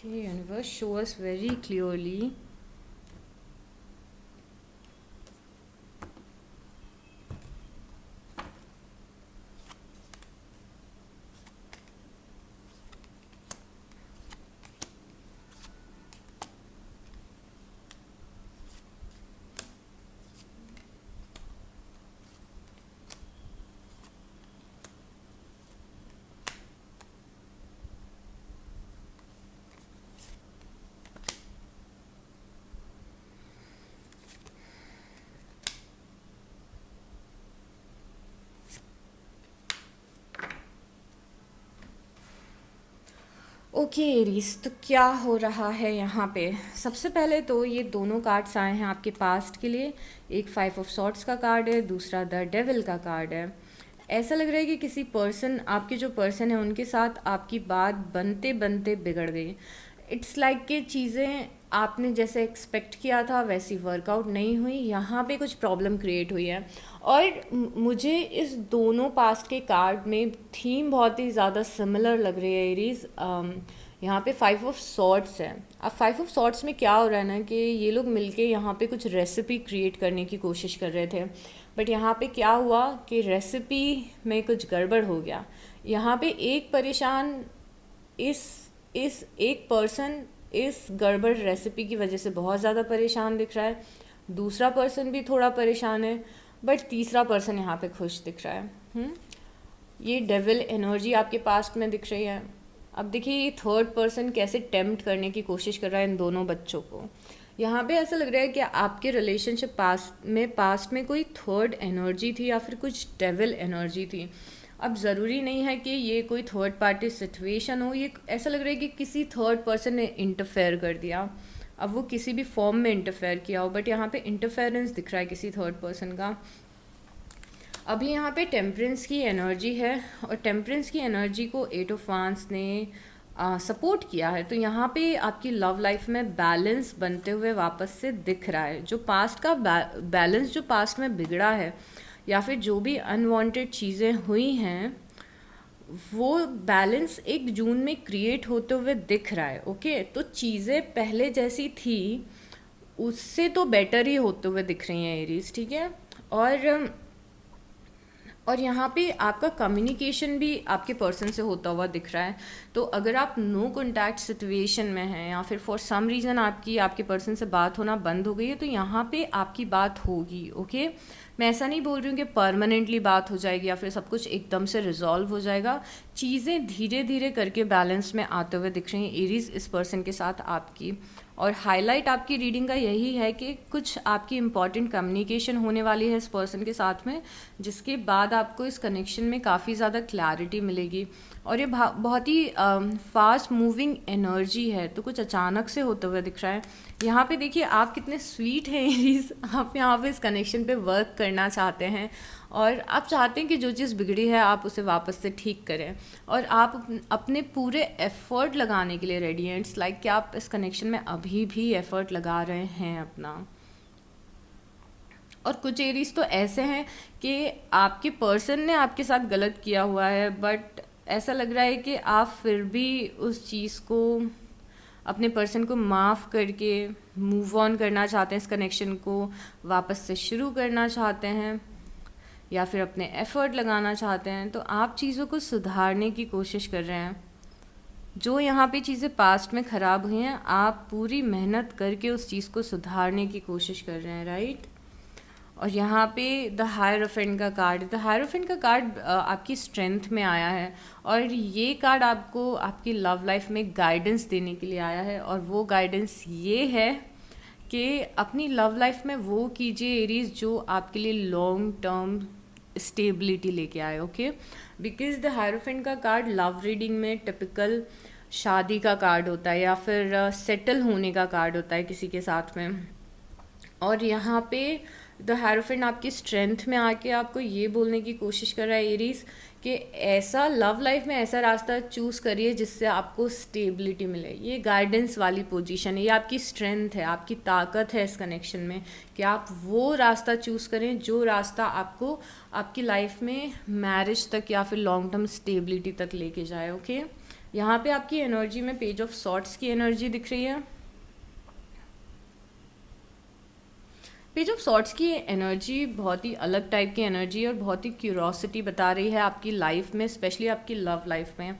universe show us very clearly okay Aries, तो क्या हो रहा है यहाँ पे? सबसे पहले तो ये दोनों कार्ड्स आए हैं आपके पास्ट के लिए। एक 5 ऑफ सॉर्ड्स का कार्ड है, दूसरा द डेविल का कार्ड है। ऐसा लग रहा है कि किसी पर्सन, आपके जो पर्सन है उनके साथ आपकी बात बनते बनते बिगड़ गई। इट्स लाइक कि चीज़ें आपने जैसे एक्सपेक्ट किया था वैसी वर्कआउट नहीं हुई, यहाँ पे कुछ प्रॉब्लम क्रिएट हुई है। और मुझे इस दोनों पास्ट के कार्ड में थीम बहुत ही ज़्यादा सिमिलर लग रही है एरीज। यहाँ पे 5 ऑफ सॉर्ड्स है। अब 5 ऑफ सॉर्ड्स में क्या हो रहा है ना कि ये लोग मिलके यहाँ पे कुछ रेसिपी क्रिएट करने की कोशिश कर रहे थे, बट यहाँ पे क्या हुआ कि रेसिपी में कुछ गड़बड़ हो गया। यहाँ पे एक परेशान, इस एक पर्सन इस गड़बड़ रेसिपी की वजह से बहुत ज़्यादा परेशान दिख रहा है, दूसरा पर्सन भी थोड़ा परेशान है, बट तीसरा पर्सन यहाँ पे खुश दिख रहा है। ये डेविल एनर्जी आपके पास्ट में दिख रही है। अब देखिए ये थर्ड पर्सन कैसे टेम्प्ट करने की कोशिश कर रहा है इन दोनों बच्चों को। यहाँ पे ऐसा लग रहा है कि आपके रिलेशनशिप पास्ट में कोई थर्ड एनर्जी थी या फिर कुछ डेविल एनर्जी थी। अब ज़रूरी नहीं है कि ये कोई थर्ड पार्टी सिचुएशन हो, ये ऐसा लग रहा है कि किसी थर्ड पर्सन ने इंटरफेयर कर दिया। अब वो किसी भी फॉर्म में इंटरफेयर किया हो, बट यहाँ पे इंटरफेरेंस दिख रहा है किसी थर्ड पर्सन का। अभी यहाँ पे टेम्परेंस की एनर्जी है और टेम्परेंस की एनर्जी को 8 ऑफ वांड्स ने सपोर्ट किया है। तो यहाँ पे आपकी लव लाइफ में बैलेंस बनते हुए वापस से दिख रहा है। जो पास्ट का बैलेंस जो पास्ट में बिगड़ा है या फिर जो भी अनवांटेड चीज़ें हुई हैं वो बैलेंस 1 जून में क्रिएट होते हुए दिख रहा है। ओके, तो चीज़ें पहले जैसी थी उससे तो बेटर ही होते हुए दिख रही हैं एरीज, ठीक है। और यहाँ पे आपका कम्युनिकेशन भी आपके पर्सन से होता हुआ दिख रहा है। तो अगर आप नो कॉन्टैक्ट सिचुएशन में हैं या फिर फॉर सम रीज़न आपके पर्सन से बात होना बंद हो गई है, तो यहाँ पे आपकी बात होगी। ओके, मैं ऐसा नहीं बोल रही हूँ कि परमानेंटली बात हो जाएगी या फिर सब कुछ एकदम से रिजॉल्व हो जाएगा। चीज़ें धीरे धीरे करके बैलेंस में आते हुए दिख रही हैं एरीज इस पर्सन के साथ आपकी। और हाईलाइट आपकी रीडिंग का यही है कि कुछ आपकी इम्पॉर्टेंट कम्युनिकेशन होने वाली है इस पर्सन के साथ में, जिसके बाद आपको इस कनेक्शन में काफ़ी ज़्यादा क्लैरिटी मिलेगी। और ये बहुत ही फास्ट मूविंग एनर्जी है, तो कुछ अचानक से होते हुए दिख रहा है। यहाँ पे देखिए आप कितने स्वीट हैं एरीज, आप यहाँ पे इस कनेक्शन पे वर्क करना चाहते हैं और आप चाहते हैं कि जो चीज़ बिगड़ी है आप उसे वापस से ठीक करें और आप अपने पूरे एफर्ट लगाने के लिए रेडी हैं। इट्स लाइक कि आप इस कनेक्शन में अभी भी एफर्ट लगा रहे हैं अपना। और कुछ एरीज तो ऐसे हैं कि आपके पर्सन ने आपके साथ गलत किया हुआ है, बट ऐसा लग रहा है कि आप फिर भी उस चीज़ को, अपने पर्सन को माफ़ करके मूव ऑन करना चाहते हैं, इस कनेक्शन को वापस से शुरू करना चाहते हैं या फिर अपने एफर्ट लगाना चाहते हैं। तो आप चीज़ों को सुधारने की कोशिश कर रहे हैं। जो यहाँ पे चीज़ें पास्ट में ख़राब हुई हैं आप पूरी मेहनत करके उस चीज़ को सुधारने की कोशिश कर रहे हैं, राइट। और यहाँ पे द हायरोफेंट का कार्ड, द हायरोफेंट का कार्ड आपकी स्ट्रेंथ में आया है और ये कार्ड आपको आपकी लव लाइफ में गाइडेंस देने के लिए आया है। और वो गाइडेंस ये है कि अपनी लव लाइफ में वो कीजिए एरीज जो आपके लिए लॉन्ग टर्म स्टेबिलिटी लेके आए। ओके, बिकॉज द हायरोफेंट का कार्ड लव रीडिंग में टिपिकल शादी का कार्ड होता है या फिर सेटल होने का कार्ड होता है किसी के साथ में। और यहाँ पे द हायरोफेंट आपकी स्ट्रेंथ में आके आपको ये बोलने की कोशिश कर रहा है एरीज कि ऐसा लव लाइफ में ऐसा रास्ता चूज़ करिए जिससे आपको स्टेबिलिटी मिले। ये गाइडेंस वाली पोजीशन है, ये आपकी स्ट्रेंथ है, आपकी ताकत है इस कनेक्शन में कि आप वो रास्ता चूज़ करें जो रास्ता आपको आपकी लाइफ में मैरिज तक या फिर लॉन्ग टर्म स्टेबिलिटी तक लेके जाए। ओके, यहाँ पे आपकी एनर्जी में पेज ऑफ सॉर्ट्स की एनर्जी दिख रही है। पेज ऑफ सॉर्ट्स की एनर्जी बहुत ही अलग टाइप की एनर्जी और बहुत ही क्यूरोसिटी बता रही है आपकी लाइफ में, स्पेशली आपकी लव लाइफ में।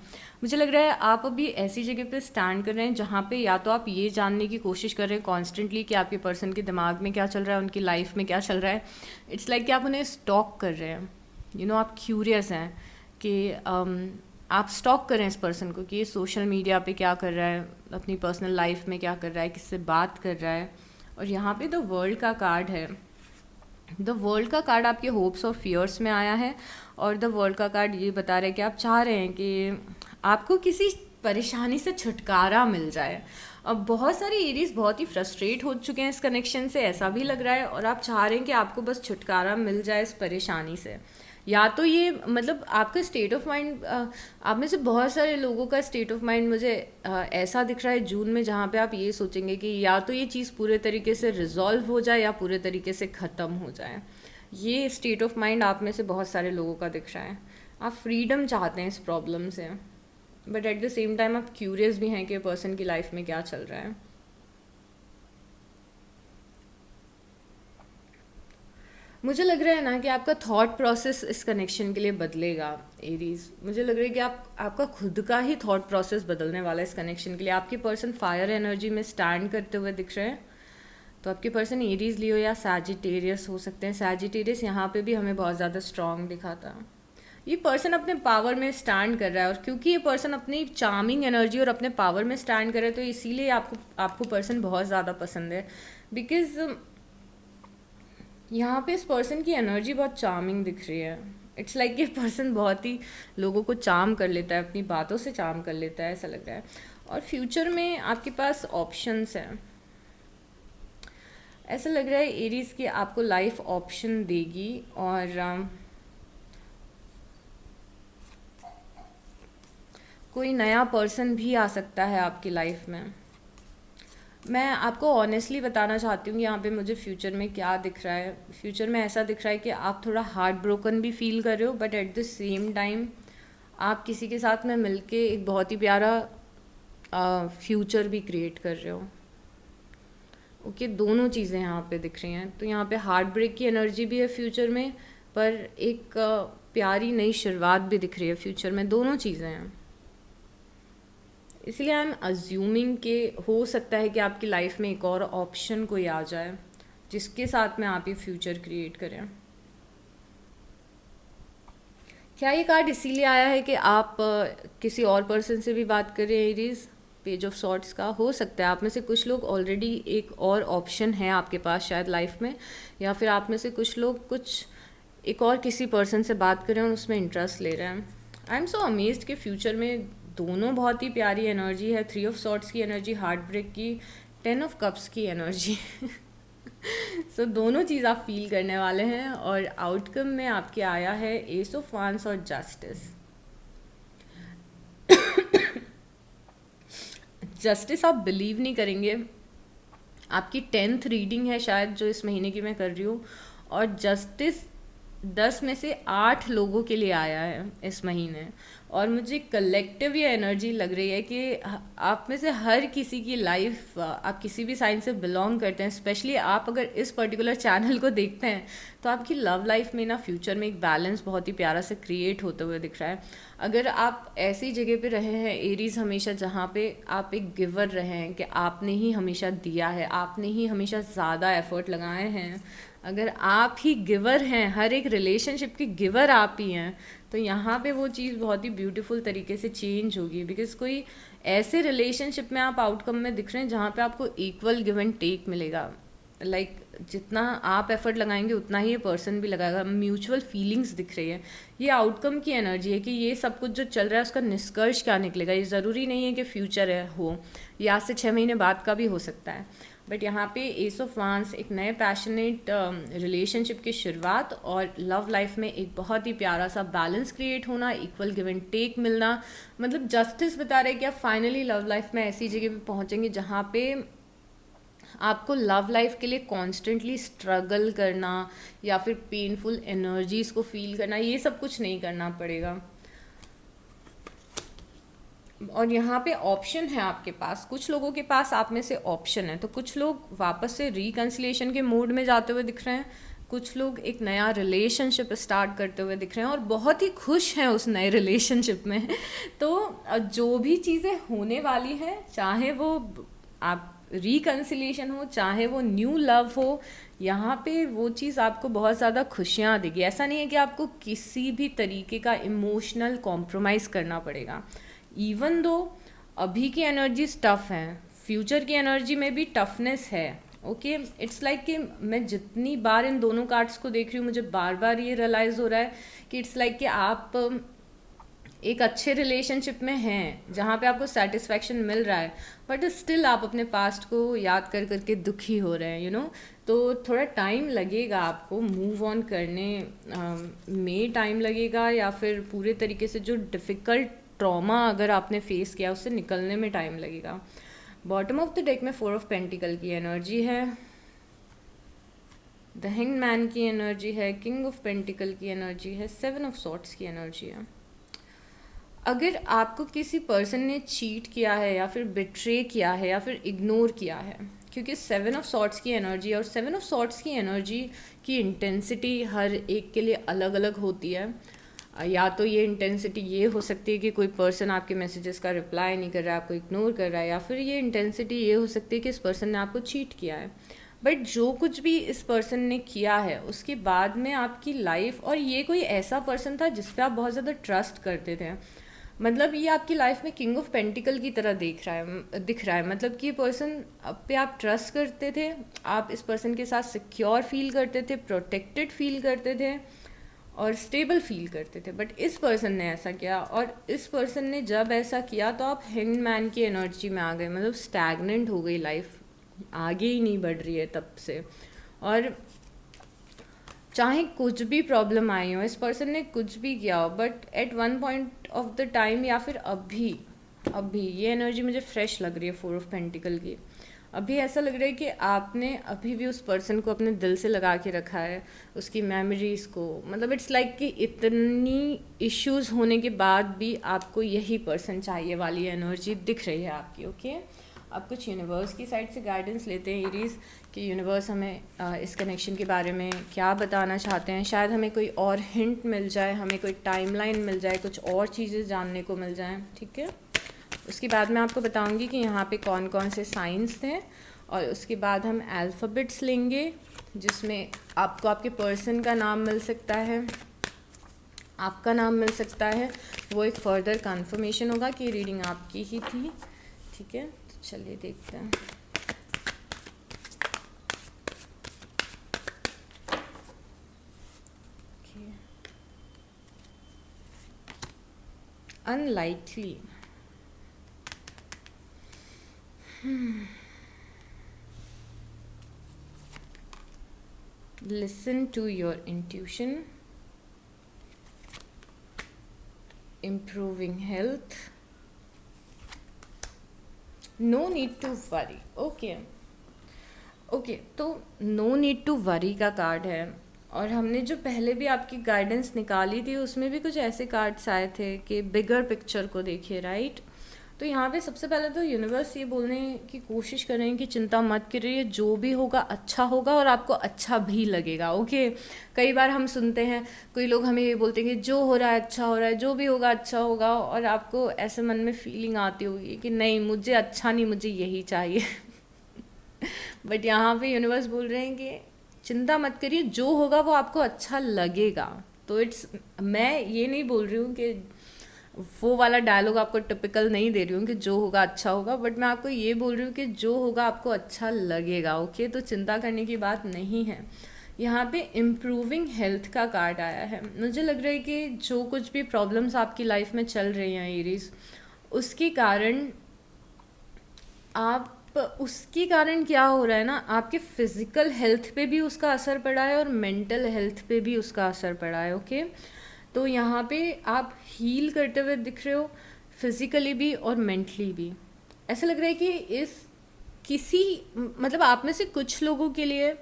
मुझे लग रहा है आप अभी ऐसी जगह पे स्टैंड कर रहे हैं जहाँ पे या तो आप ये जानने की कोशिश कर रहे हैं कॉन्स्टेंटली कि आपके पर्सन के दिमाग में क्या चल रहा है, उनकी लाइफ में क्या चल रहा है। इट्स लाइक कि आप उन्हें स्टॉक कर रहे हैं, आप क्यूरियस हैं कि आप स्टॉक करें इस पर्सन को कि ये सोशल मीडिया पे क्या कर रहा है, अपनी पर्सनल लाइफ में क्या कर रहा है, किससे बात कर रहा है। और यहाँ पे द वर्ल्ड का कार्ड है। द वर्ल्ड का कार्ड आपके होप्स और फियर्स में आया है और द वर्ल्ड का कार्ड ये बता रहा है कि आप चाह रहे हैं कि आपको किसी परेशानी से छुटकारा मिल जाए। अब बहुत सारे एरीज बहुत ही फ्रस्ट्रेट हो चुके हैं इस कनेक्शन से, ऐसा भी लग रहा है, और आप चाह रहे हैं कि आपको बस छुटकारा मिल जाए इस परेशानी से। या तो ये मतलब आपका स्टेट ऑफ माइंड, आप में से बहुत सारे लोगों का स्टेट ऑफ माइंड मुझे ऐसा दिख रहा है जून में, जहाँ पे आप ये सोचेंगे कि या तो ये चीज़ पूरे तरीके से रिजॉल्व हो जाए या पूरे तरीके से ख़त्म हो जाए। ये स्टेट ऑफ माइंड आप में से बहुत सारे लोगों का दिख रहा है। आप फ्रीडम चाहते हैं इस प्रॉब्लम से, but at the same time आप क्यूरियस भी हैं कि पर्सन की लाइफ में क्या चल रहा है। मुझे लग रहा है ना कि आपका थॉट प्रोसेस इस कनेक्शन के लिए बदलेगा एरीज। मुझे लग रहा है कि आपका खुद का ही थॉट प्रोसेस बदलने वाला है इस कनेक्शन के लिए। आपके पर्सन फायर एनर्जी में स्टैंड करते हुए दिख रहे हैं, तो आपके पर्सन एरीज, लियो या सैजिटेरियस हो सकते हैं। सैजिटेरियस यहाँ पे भी हमें बहुत ज़्यादा स्ट्रॉन्ग दिखाता। ये पर्सन अपने पावर में स्टैंड कर रहा है, और क्योंकि ये पर्सन अपनी चार्मिंग एनर्जी और अपने पावर में स्टैंड कर रहा है, तो इसीलिए आपको पर्सन बहुत ज़्यादा पसंद है। बिकॉज यहाँ पे इस पर्सन की एनर्जी बहुत चार्मिंग दिख रही है। इट्स लाइक ये पर्सन बहुत ही लोगों को चार्म कर लेता है, अपनी बातों से चार्म कर लेता है, ऐसा लग रहा है। और फ्यूचर में आपके पास ऑप्शंस हैं। ऐसा लग रहा है एरीज की आपको लाइफ ऑप्शन देगी, और कोई नया पर्सन भी आ सकता है आपकी लाइफ में। मैं आपको ऑनेस्टली बताना चाहती हूँ यहाँ पे मुझे फ्यूचर में क्या दिख रहा है। फ्यूचर में ऐसा दिख रहा है कि आप थोड़ा हार्ट ब्रोकन भी फील कर रहे हो, but at the same time आप किसी के साथ में मिलके एक बहुत ही प्यारा फ्यूचर भी क्रिएट कर रहे हो। ओके, दोनों चीज़ें यहाँ पे दिख रही हैं। तो यहाँ पे हार्ट ब्रेक की एनर्जी भी है फ्यूचर में, पर एक प्यारी नई शुरुआत भी दिख रही है फ्यूचर में। दोनों चीज़ें हैं, इसलिए आई एम अज्यूमिंग कि हो सकता है कि आपकी लाइफ में एक और ऑप्शन कोई आ जाए जिसके साथ में आप ये फ्यूचर क्रिएट करें। क्या ये कार्ड इसीलिए आया है कि आप किसी और पर्सन से भी बात करें एरीज? पेज ऑफ सॉर्ट्स का हो सकता है आप में से कुछ लोग ऑलरेडी एक और ऑप्शन है आपके पास शायद लाइफ में, या फिर आप में से कुछ लोग कुछ एक और किसी पर्सन से बात करें और उसमें इंटरेस्ट ले रहे हैं। आई एम सो अमेज्ड कि फ्यूचर में दोनों बहुत ही प्यारी एनर्जी है। 3 ऑफ सॉर्ट्स की एनर्जी, हार्ट ब्रेक की, 10 ऑफ कप्स की एनर्जी। सो दोनों चीज़ आप फील करने वाले हैं, और आउटकम में आपके आया है एस ऑफ वांड्स और जस्टिस। जस्टिस आप बिलीव नहीं करेंगे, आपकी 10th रीडिंग है शायद जो इस महीने की मैं कर रही हूँ, और जस्टिस 10 में से 8 लोगों के लिए आया है इस महीने। और मुझे कलेक्टिव ये एनर्जी लग रही है कि आप में से हर किसी की लाइफ, आप किसी भी साइन से बिलोंग करते हैं, स्पेशली आप अगर इस पर्टिकुलर चैनल को देखते हैं, तो आपकी लव लाइफ में ना फ्यूचर में एक बैलेंस बहुत ही प्यारा से क्रिएट होते हुए दिख रहा है। अगर आप ऐसी जगह पे रहे हैं एरीज हमेशा, जहाँ पे आप एक गिवर रहे हैं कि आपने ही हमेशा दिया है, आपने ही हमेशा ज़्यादा एफर्ट लगाए हैं, अगर आप ही गिवर हैं, हर एक रिलेशनशिप के गिवर आप ही हैं, तो यहाँ पे वो चीज़ बहुत ही ब्यूटीफुल तरीके से चेंज होगी। बिकॉज कोई ऐसे रिलेशनशिप में आप आउटकम में दिख रहे हैं जहाँ पे आपको इक्वल गिव एंड टेक मिलेगा। लाइक जितना आप एफर्ट लगाएंगे उतना ही ये पर्सन भी लगाएगा। म्यूचुअल फीलिंग्स दिख रही है। ये आउटकम की एनर्जी है कि ये सब कुछ जो चल रहा है उसका निष्कर्ष क्या निकलेगा। ये ज़रूरी नहीं है कि फ्यूचर है हो, या आज से 6 महीने बाद का भी हो सकता है, बट यहाँ पे एस ऑफ वांड्स एक नए पैशनेट रिलेशनशिप की शुरुआत, और लव लाइफ में एक बहुत ही प्यारा सा बैलेंस क्रिएट होना, इक्वल गिव एंड टेक मिलना। मतलब जस्टिस बता रहे हैं कि आप फाइनली लव लाइफ में ऐसी जगह पे पहुँचेंगे जहाँ पे आपको लव लाइफ के लिए कॉन्स्टेंटली स्ट्रगल करना या फिर पेनफुल एनर्जीज को फील करना, ये सब कुछ नहीं करना पड़ेगा। और यहाँ पे ऑप्शन है आपके पास, कुछ लोगों के पास आप में से ऑप्शन है। तो कुछ लोग वापस से रिकन्सिलिएशन के मूड में जाते हुए दिख रहे हैं, कुछ लोग एक नया रिलेशनशिप स्टार्ट करते हुए दिख रहे हैं और बहुत ही खुश हैं उस नए रिलेशनशिप में। तो जो भी चीज़ें होने वाली हैं, चाहे वो आप रिकन्सिलिएशन हो, चाहे वो न्यू लव हो, यहाँ पे वो चीज़ आपको बहुत ज़्यादा खुशियाँ देगी। ऐसा नहीं है कि आपको किसी भी तरीके का इमोशनल कॉम्प्रोमाइज़ करना पड़ेगा। इवन दो अभी की एनर्जीज टफ हैं, फ्यूचर की एनर्जी में भी टफनेस है। ओके, इट्स लाइक कि मैं जितनी बार इन दोनों कार्ड्स को देख रही हूँ, मुझे बार बार ये रियलाइज़ हो रहा है कि इट्स लाइक कि आप एक अच्छे रिलेशनशिप में हैं जहाँ पे आपको सेटिस्फैक्शन मिल रहा है, बट स्टिल आप अपने पास्ट को याद कर करके दुखी हो रहे हैं, तो थोड़ा टाइम लगेगा आपको मूव ऑन करने में, टाइम लगेगा, या फिर पूरे तरीके से जो डिफ़िकल्ट ट्रॉमा अगर आपने फेस किया उससे निकलने में टाइम लगेगा। बॉटम ऑफ द डेक में 4 ऑफ पेंटिकल की एनर्जी है, द हैंग्ड मैन की एनर्जी है, किंग ऑफ पेंटिकल की एनर्जी है, 7 ऑफ सॉर्ड्स की एनर्जी है। अगर आपको किसी पर्सन ने चीट किया है या फिर बिट्रे किया है या फिर इग्नोर किया है, क्योंकि 7 ऑफ सॉर्ड्स की एनर्जी और 7 ऑफ सॉर्ड्स की एनर्जी की इंटेंसिटी हर एक के लिए अलग अलग होती है। या तो ये इंटेंसिटी ये हो सकती है कि कोई पर्सन आपके मैसेजेस का रिप्लाई नहीं कर रहा है, आपको इग्नोर कर रहा है, या फिर ये इंटेंसिटी ये हो सकती है कि इस पर्सन ने आपको चीट किया है। बट जो कुछ भी इस पर्सन ने किया है उसके बाद में आपकी लाइफ, और ये कोई ऐसा पर्सन था जिस पे आप बहुत ज़्यादा ट्रस्ट करते थे, मतलब ये आपकी लाइफ में किंग ऑफ पेंटिकल की तरह दिख रहा है। मतलब कि ये पर्सन पे आप ट्रस्ट करते थे, आप इस पर्सन के साथ सिक्योर फील करते थे, प्रोटेक्टेड फील करते थे और स्टेबल फील करते थे। बट इस पर्सन ने ऐसा किया, और इस पर्सन ने जब ऐसा किया तो आप हैंग्ड मैन की एनर्जी में आ गए, मतलब स्टैग्नेंट हो गई लाइफ, आगे ही नहीं बढ़ रही है तब से। और चाहे कुछ भी प्रॉब्लम आई हो, इस पर्सन ने कुछ भी किया हो, but at one point of the time या फिर अभी ये एनर्जी मुझे फ्रेश लग रही है 4 ऑफ पेंटिकल की। अभी ऐसा लग रहा है कि आपने अभी भी उस पर्सन को अपने दिल से लगा के रखा है, उसकी मेमोरीज़ को, मतलब इट्स लाइक कि इतनी इश्यूज़ होने के बाद भी आपको यही पर्सन चाहिए वाली एनर्जी दिख रही है आपकी। ओके, अब कुछ यूनिवर्स की साइड से गाइडेंस लेते हैं एरीज़, कि यूनिवर्स हमें इस कनेक्शन के बारे में क्या बताना चाहते हैं। शायद हमें कोई और हिंट मिल जाए, हमें कोई टाइमलाइन मिल जाए, कुछ और चीज़ें जानने को मिल जाएं। ठीक है, उसके बाद मैं आपको बताऊंगी कि यहाँ पे कौन कौन से साइंस थे, और उसके बाद हम अल्फ़ाबेट्स लेंगे जिसमें आपको आपके पर्सन का नाम मिल सकता है, आपका नाम मिल सकता है। वो एक फर्दर कंफर्मेशन होगा कि रीडिंग आपकी ही थी। ठीक है, तो चलिए देखते हैं। Unlikely, listen to your intuition, improving health, no need to worry। Okay, तो नो नीड टू वरी का कार्ड है, और हमने जो पहले भी आपकी गाइडेंस निकाली थी उसमें भी कुछ ऐसे कार्ड्स आए थे कि बिगर पिक्चर को देखिए, राइट। तो यहाँ पे सबसे पहले तो यूनिवर्स ये बोलने की कोशिश कर रहे हैं कि चिंता मत करिए, जो भी होगा अच्छा होगा और आपको अच्छा भी लगेगा। ओके, कई बार हम सुनते हैं, कोई लोग हमें ये बोलते हैं कि जो हो रहा है अच्छा हो रहा है, जो भी होगा अच्छा होगा, और आपको ऐसे मन में फीलिंग आती होगी कि नहीं मुझे अच्छा नहीं, मुझे यही चाहिए। बट यहाँ पे यूनिवर्स बोल रहे हैं कि चिंता मत करिए, जो होगा वो आपको अच्छा लगेगा। तो मैं ये नहीं बोल रही हूँ कि वो वाला डायलॉग आपको टिपिकल नहीं दे रही हूँ कि जो होगा अच्छा होगा, बट मैं आपको ये बोल रही हूँ कि जो होगा आपको अच्छा लगेगा। ओके, तो चिंता करने की बात नहीं है। यहाँ पे इम्प्रूविंग हेल्थ का कार्ड आया है। मुझे लग रहा है कि जो कुछ भी प्रॉब्लम्स आपकी लाइफ में चल रही हैं एरीज, उसके कारण क्या हो रहा है ना, आपके फिजिकल हेल्थ पे भी उसका असर पड़ा है और मेंटल हेल्थ पे भी उसका असर पड़ा है। ओके, तो यहाँ पे आप हील करते हुए दिख रहे हो, फिजिकली भी और मेंटली भी। ऐसा लग रहा है कि मतलब आप में से कुछ लोगों के लिए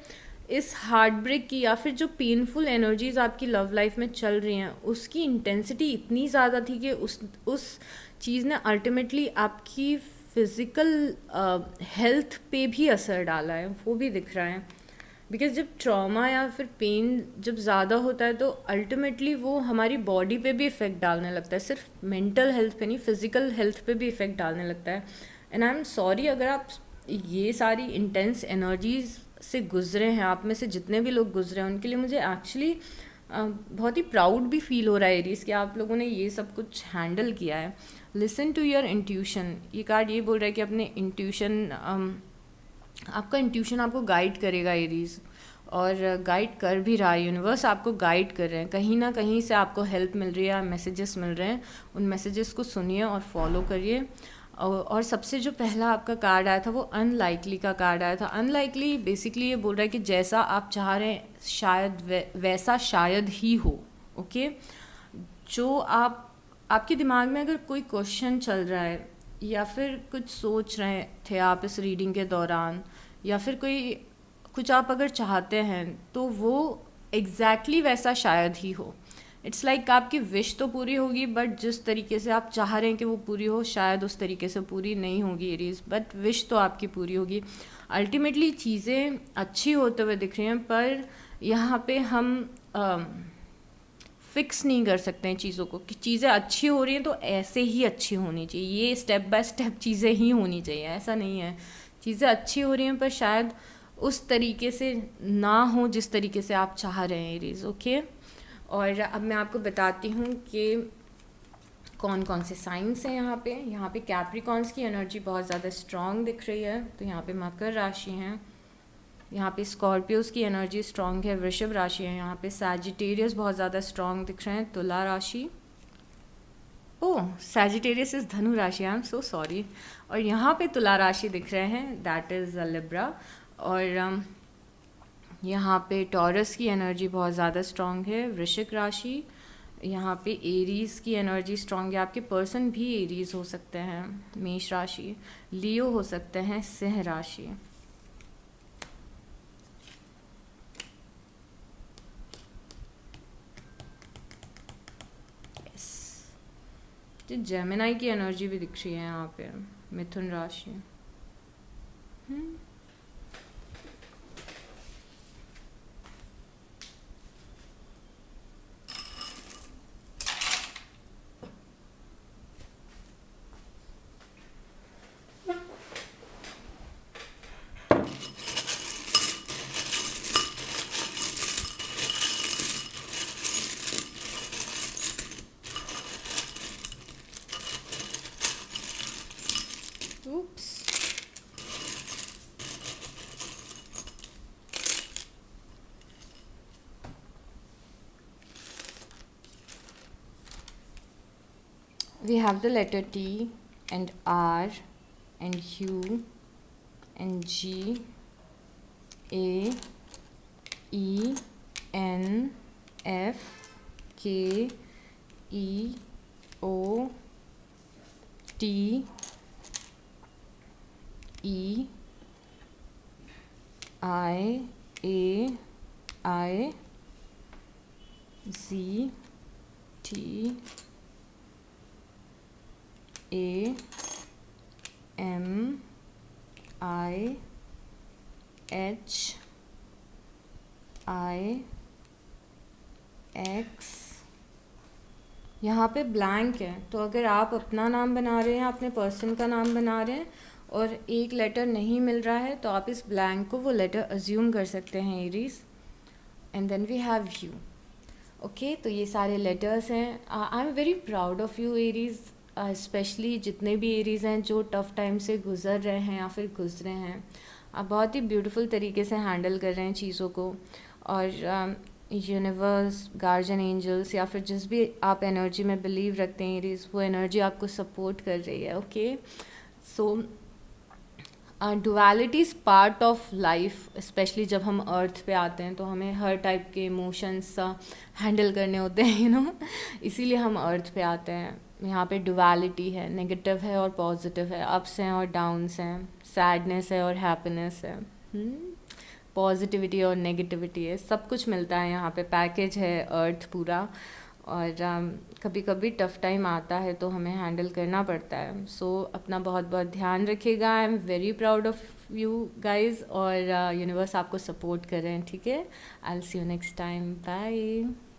इस हार्ट ब्रेक की या फिर जो पेनफुल एनर्जीज आपकी लव लाइफ में चल रही हैं उसकी इंटेंसिटी इतनी ज़्यादा थी कि उस चीज़ ने अल्टीमेटली आपकी फिज़िकल हेल्थ पे भी असर डाला है, वो भी दिख रहा है। बिकॉज जब ट्रॉमा या फिर पेन जब ज़्यादा होता है तो अल्टीमेटली वो हमारी बॉडी पे भी इफ़ेक्ट डालने लगता है, सिर्फ मेंटल हेल्थ पे नहीं, फिज़िकल हेल्थ पे भी इफ़ेक्ट डालने लगता है। एंड आई एम सॉरी अगर आप ये सारी इंटेंस एनर्जीज से गुजरे हैं, आप में से जितने भी लोग गुजरे हैं उनके लिए मुझे एक्चुअली बहुत ही प्राउड भी फील हो रहा है एरीज कि आप लोगों ने ये सब कुछ हैंडल किया है। लिसन टू योर इंट्यूशन, ये कार्ड ये बोल रहा है कि अपने इंट्यूशन, आपका इंट्यूशन आपको गाइड करेगा एरीज, और गाइड कर भी रहा है, यूनिवर्स आपको गाइड कर रहे हैं, कहीं ना कहीं से आपको हेल्प मिल रही है, मैसेजेस मिल रहे हैं, उन मैसेजेस को सुनिए और फॉलो करिए। और सबसे जो पहला आपका कार्ड आया था वो अनलाइकली का कार्ड आया था। अनलाइकली बेसिकली ये बोल रहा है कि जैसा आप चाह रहे हैं शायद वैसा शायद ही हो। ओके, जो आपके दिमाग में अगर कोई क्वेश्चन चल रहा है या फिर कुछ सोच रहे थे आप इस रीडिंग के दौरान, या फिर कोई कुछ आप अगर चाहते हैं तो वो एग्जैक्टली वैसा शायद ही हो। इट्स लाइक आपकी विश तो पूरी होगी, बट जिस तरीके से आप चाह रहे हैं कि वो पूरी हो शायद उस तरीके से पूरी नहीं होगी एरीज, बट विश तो आपकी पूरी होगी। अल्टीमेटली चीज़ें अच्छी होते हुए दिख रही हैं, पर यहाँ पे हम फिक्स नहीं कर सकते हैं चीज़ों को कि चीज़ें अच्छी हो रही हैं तो ऐसे ही अच्छी होनी चाहिए, ये स्टेप बाय स्टेप चीज़ें ही होनी चाहिए, ऐसा नहीं है। चीज़ें अच्छी हो रही हैं पर शायद उस तरीके से ना हो जिस तरीके से आप चाह रहे हैं एरीज। ओके, और अब मैं आपको बताती हूँ कि कौन कौन से साइंस हैं यहाँ पे। यहाँ पे कैप्रिकॉन्स की एनर्जी बहुत ज़्यादा स्ट्रॉन्ग दिख रही है, तो यहाँ पे मकर राशि हैं। यहाँ पे स्कॉर्पियोस की एनर्जी स्ट्रॉन्ग है, वृषभ राशि है। यहाँ पे सैजिटेरियस बहुत ज़्यादा स्ट्रॉन्ग दिख रहे हैं, तुला राशि। ओह, सैजिटेरियस इज धनु राशि, आई एम सो सॉरी। और यहाँ पे तुला राशि दिख रहे हैं, दैट इज़ लिब्रा। और यहाँ पे टॉरस की एनर्जी बहुत ज़्यादा स्ट्रॉन्ग है, वृश्चिक राशि। यहाँ पे एरीज की एनर्जी स्ट्रॉन्ग है, आपके पर्सन भी एरीज हो सकते हैं, मेष राशि। लियो हो सकते हैं, सिंह राशि। जेमिनाई की एनर्जी भी दिख रही है यहाँ पे, मिथुन राशि। Oops. We have the letter T and R and U and G, A, E, N, F, K, E, O, T, E, I, A, I, Z, T, A, M, I, H, I, X। यहाँ पे blank है, तो अगर आप अपना नाम बना रहे हैं, अपने पर्सन का नाम बना रहे हैं और एक लेटर नहीं मिल रहा है, तो आप इस ब्लैंक को वो लेटर अज्यूम कर सकते हैं Aries. And then we have you. Okay, तो ये सारे लेटर्स हैं। I am very proud of you Aries, specially जितने भी एरीज हैं जो टफ़ टाइम से गुज़र रहे हैं या फिर गुजरे हैं। आप बहुत ही ब्यूटीफुल तरीके से हैंडल कर रहे हैं चीज़ों को, और यूनिवर्स, गार्जियन एंजल्स या फिर जिस भी आप एनर्जी में बिलीव रखते हैं एरीज, वो एनर्जी आपको सपोर्ट कर रही है। Okay, so duality is part of life, specially जब हम अर्थ पे आते हैं तो हमें हर टाइप के इमोशंस हैंडल करने होते हैं, इसीलिए हम अर्थ पे आते हैं। यहाँ पे डुअलिटी है, नेगेटिव है और पॉजिटिव है, अप्स हैं और डाउन्स हैं, सैडनेस है और हैप्पीनेस है, पॉजिटिविटी और नेगेटिविटी है, सब कुछ मिलता है यहाँ पे, पैकेज है अर्थ पूरा। और कभी कभी टफ़ टाइम आता है तो हमें हैंडल करना पड़ता है। सो अपना बहुत बहुत ध्यान रखिएगा। I am very proud of you guys, और यूनिवर्स आपको सपोर्ट कर रहे हैं, ठीक है। I will see you next time, bye.